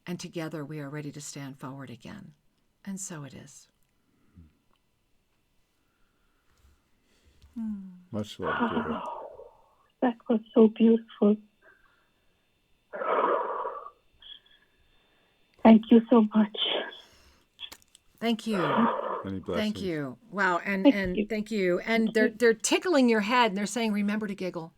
And together we are ready to stand forward again. And so it is. Much love, dear. That was so beautiful. Thank you so much. Thank you. Many blessings. Thank you. Wow. And thank you. And they're tickling your head and they're saying, remember to giggle.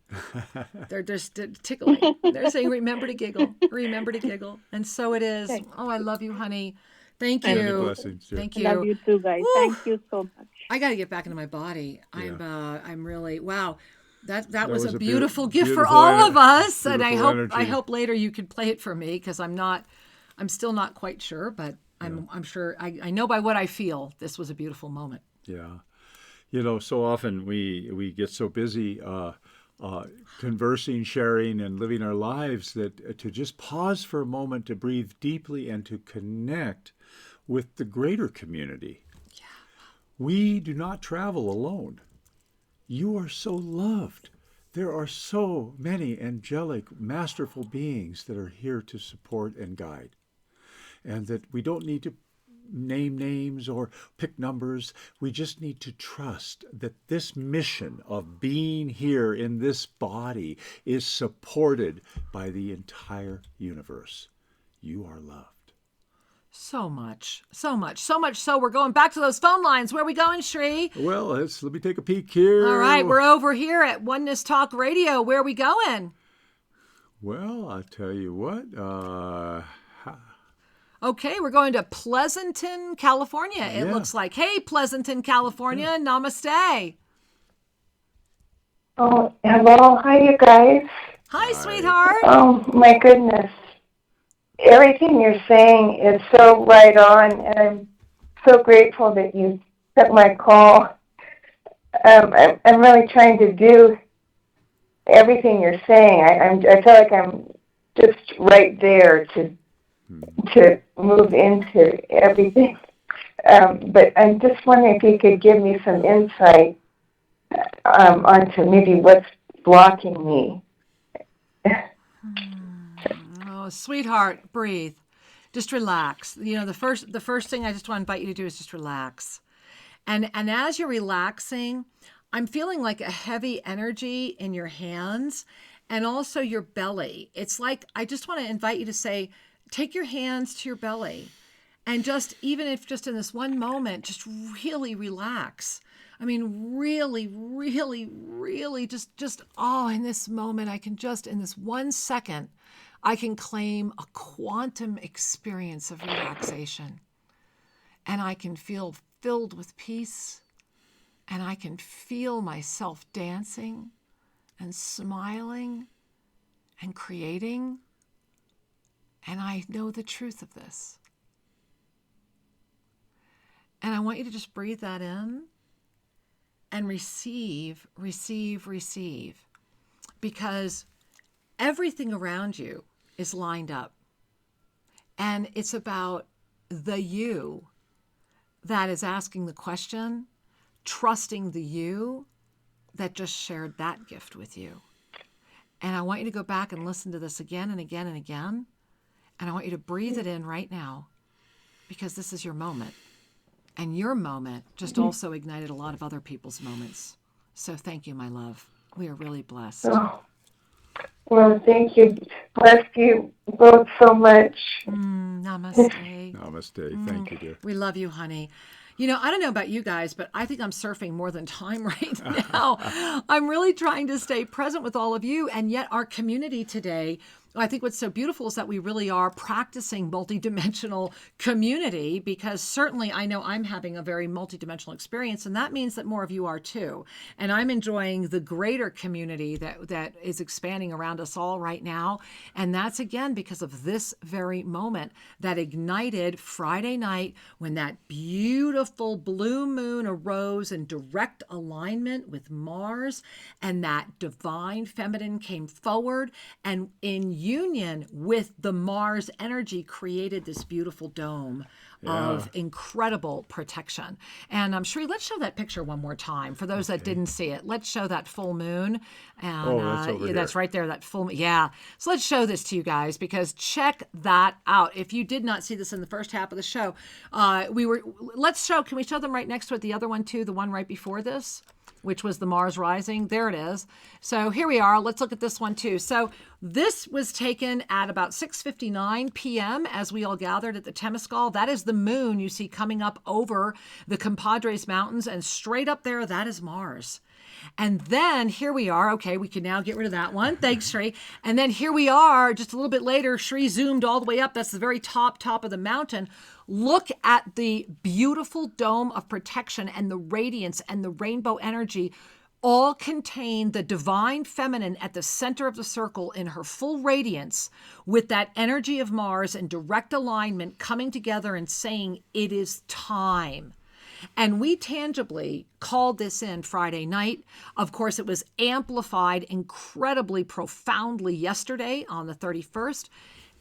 They're just tickling. They're saying, remember to giggle. Remember to giggle. And so it is. Oh, I love you, honey. Thank you. Many blessings, dear. Thank you. I love you too, guys. Woo. Thank you so much. I got to get back into my body. Yeah. I'm really, wow. That was a beautiful beautiful gift for all of us. And I energy. hope later you could play it for me, because I'm still not quite sure, but I'm sure I know by what I feel this was a beautiful moment. Yeah. So often we get so busy conversing, sharing, and living our lives that to just pause for a moment to breathe deeply and to connect with the greater community. Yeah. We do not travel alone. You are so loved. There are so many angelic, masterful beings that are here to support and guide. And that we don't need to name names or pick numbers. We just need to trust that this mission of being here in this body is supported by the entire universe. You are loved. So much. So we're going back to those phone lines. Where are we going, Shri? Well, let me take a peek here. All right, we're over here at Oneness Talk Radio. Where are we going? Well, I'll tell you what. Okay, we're going to Pleasanton, California, it looks like. Hey, Pleasanton, California, namaste. Oh, hello. Hi, you guys. Hi, sweetheart. Oh, my goodness. Everything you're saying is so right on, and I'm so grateful that you took my call. I'm really trying to do everything you're saying. I feel like I'm just right there to move into everything. But I'm just wondering if you could give me some insight onto maybe what's blocking me. Oh, sweetheart, breathe. Just relax. The first thing I just want to invite you to do is just relax. And as you're relaxing, I'm feeling like a heavy energy in your hands and also your belly. It's like, I just want to invite you to say, take your hands to your belly and just, even if just in this one moment, just really relax. I mean, really, really, really just, in this moment, I can just, in this 1 second, I can claim a quantum experience of relaxation. And I can feel filled with peace. And I can feel myself dancing and smiling and creating. And I know the truth of this. And I want you to just breathe that in and receive. Because everything around you is lined up. And it's about the you that is asking the question, trusting the you that just shared that gift with you. And I want you to go back and listen to this again and again and again. And I want you to breathe it in right now, because this is your moment. And your moment just also ignited a lot of other people's moments. So thank you, my love. We are really blessed. Oh. Well, thank you. Bless you both so much. Namaste. Namaste. Thank you, dear. We love you, honey. You know, I don't know about you guys, but I think I'm surfing more than time right now. I'm really trying to stay present with all of you. And yet our community today, I think what's so beautiful is that we really are practicing multidimensional community, because certainly I know I'm having a very multidimensional experience, and that means that more of you are too. And I'm enjoying the greater community that is expanding around us all right now. And that's again because of this very moment that ignited Friday night when that beautiful blue moon arose in direct alignment with Mars, and that divine feminine came forward and in union with the Mars energy created this beautiful dome of incredible protection. And Sheree, let's show that picture one more time for those that didn't see it. Let's show that full moon. And that's over here. That's right there, that full moon. Yeah. So let's show this to you guys, because check that out. If you did not see this in the first half of the show, can we show them right next to it, the other one too, the one right before this, which was the Mars rising. There it is. So here we are. Let's look at this one too. So this was taken at about 6:59 p.m. as we all gathered at the Temescal. That is the moon you see coming up over the Compadres Mountains, and straight up there, that is Mars. And then here we are. Okay, we can now get rid of that one. Thanks, Shree. And then here we are just a little bit later. Shree zoomed all the way up. That's the very top of the mountain. Look at the beautiful dome of protection and the radiance and the rainbow energy all contain the divine feminine at the center of the circle in her full radiance, with that energy of Mars in direct alignment coming together and saying, it is time. And we tangibly called this in Friday night. Of course, it was amplified incredibly profoundly yesterday on the 31st.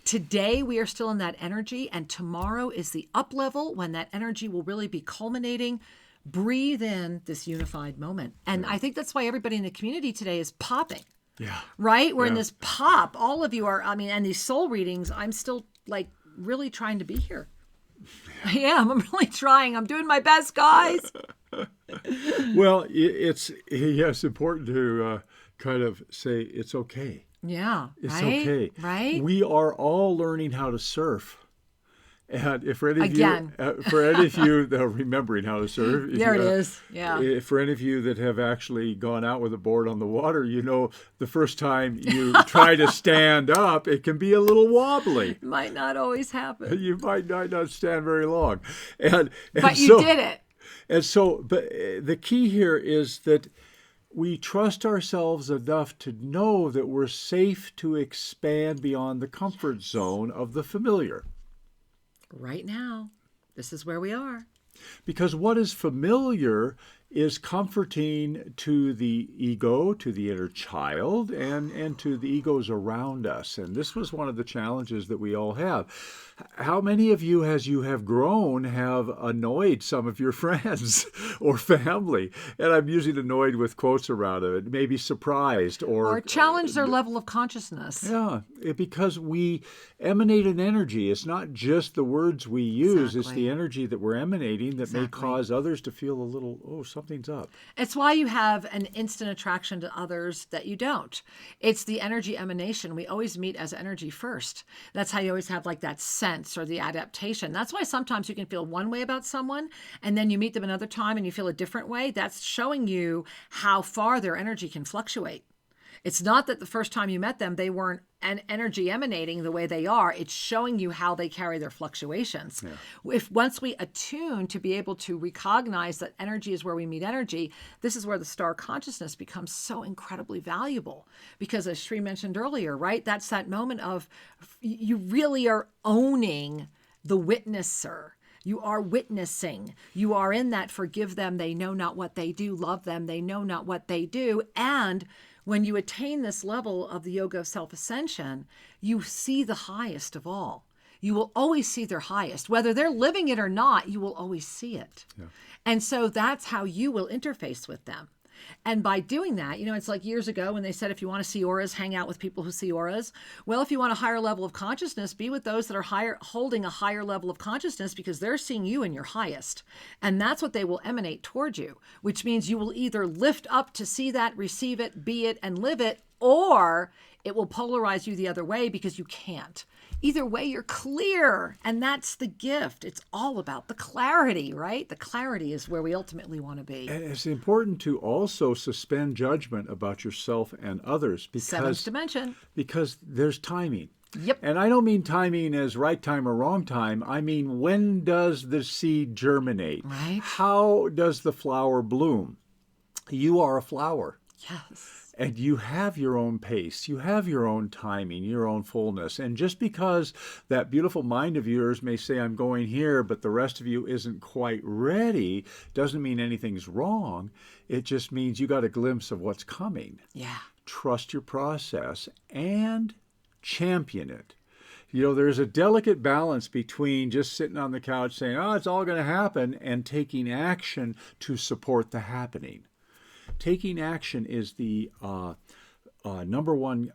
Today, we are still in that energy, and tomorrow is the up level when that energy will really be culminating. Breathe in this unified moment. And I think that's why everybody in the community today is popping. Yeah. Right? We're in this pop. All of you are, and these soul readings, I'm still like really trying to be here. I am. I'm really trying. I'm doing my best, guys. Well, it's important to kind of say it's okay. Yeah. It's right? okay. Right? We are all learning how to surf. And if for any of Again. you that are remembering how to surf, There it is. Yeah. For any of you that have actually gone out with a board on the water, you know the first time you try to stand up, it can be a little wobbly. It might not always happen. You might not stand very long, but you did it. And so, but the key here is that we trust ourselves enough to know that we're safe to expand beyond the comfort zone of the familiar. Right now, this is where we are. Because what is familiar is comforting to the ego, to the inner child, and to the egos around us. And this was one of the challenges that we all have. How many of you, as you have grown, have annoyed some of your friends or family? And I'm using annoyed with quotes around it. Maybe surprised or challenged their level of consciousness. Yeah, because we emanate an energy. It's not just the words we use. Exactly. It's the energy that we're emanating that may Exactly. cause others to feel a little, something's up. It's why you have an instant attraction to others that you don't. It's the energy emanation. We always meet as energy first. That's how you always have like that sense or the adaptation. That's why sometimes you can feel one way about someone and then you meet them another time and you feel a different way. That's showing you how far their energy can fluctuate. It's not that the first time you met them, they weren't an energy emanating the way they are. It's showing you how they carry their fluctuations. Yeah. If once we attune to be able to recognize that energy is where we meet energy, this is where the star consciousness becomes so incredibly valuable. Because as Shree mentioned earlier, right, that's that moment of you really are owning the witnesser. You are witnessing. You are in that forgive them, they know not what they do. Love them, they know not what they do. And when you attain this level of the yoga of self-ascension, you see the highest of all. you will always see their highest. Whether they're living it or not, you will always see it. Yeah. And so that's how you will interface with them. And by doing that, it's like years ago when they said, if you want to see auras, hang out with people who see auras. Well, if you want a higher level of consciousness, be with those that are holding a higher level of consciousness, because they're seeing you in your highest. And that's what they will emanate toward you, which means you will either lift up to see that, receive it, be it, and live it, or it will polarize you the other way because you can't. Either way, you're clear. And that's the gift. It's all about the clarity, right? The clarity is where we ultimately want to be. And it's important to also suspend judgment about yourself and others, Seventh dimension. Because there's timing. Yep. And I don't mean timing as right time or wrong time. I mean, when does the seed germinate? Right. How does the flower bloom? You are a flower. Yes. And you have your own pace, you have your own timing, your own fullness. And just because that beautiful mind of yours may say, I'm going here, but the rest of you isn't quite ready, doesn't mean anything's wrong. It just means you got a glimpse of what's coming. Yeah. Trust your process and champion it. There's a delicate balance between just sitting on the couch saying, oh, it's all going to happen, and taking action to support the happening. Taking action is the number one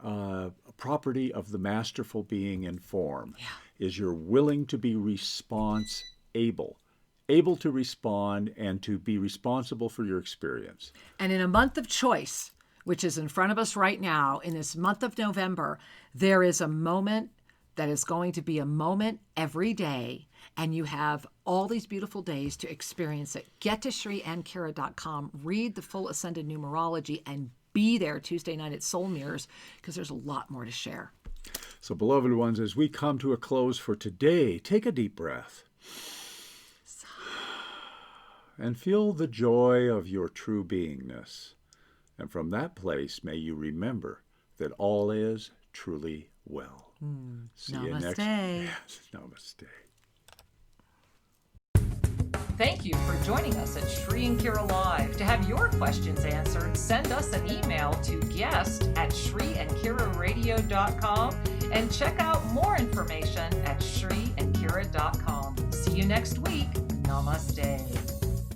property of the masterful being in form. Yeah. Is you're willing to be able to respond and to be responsible for your experience. And in a month of choice, which is in front of us right now, in this month of November, there is a moment that is going to be a moment every day. And you have all these beautiful days to experience it. Get to ShriandKira.com, read the full Ascended Numerology, and be there Tuesday night at Soul Mirrors, because there's a lot more to share. So, beloved ones, as we come to a close for today, take a deep breath. And feel the joy of your true beingness. And from that place, may you remember that all is truly well. See you next. Yes, namaste. Thank you for joining us at Shri and Kira Live. To have your questions answered, send us an email to guest@shriandkiraradio.com and check out more information at shriandkira.com. See you next week. Namaste.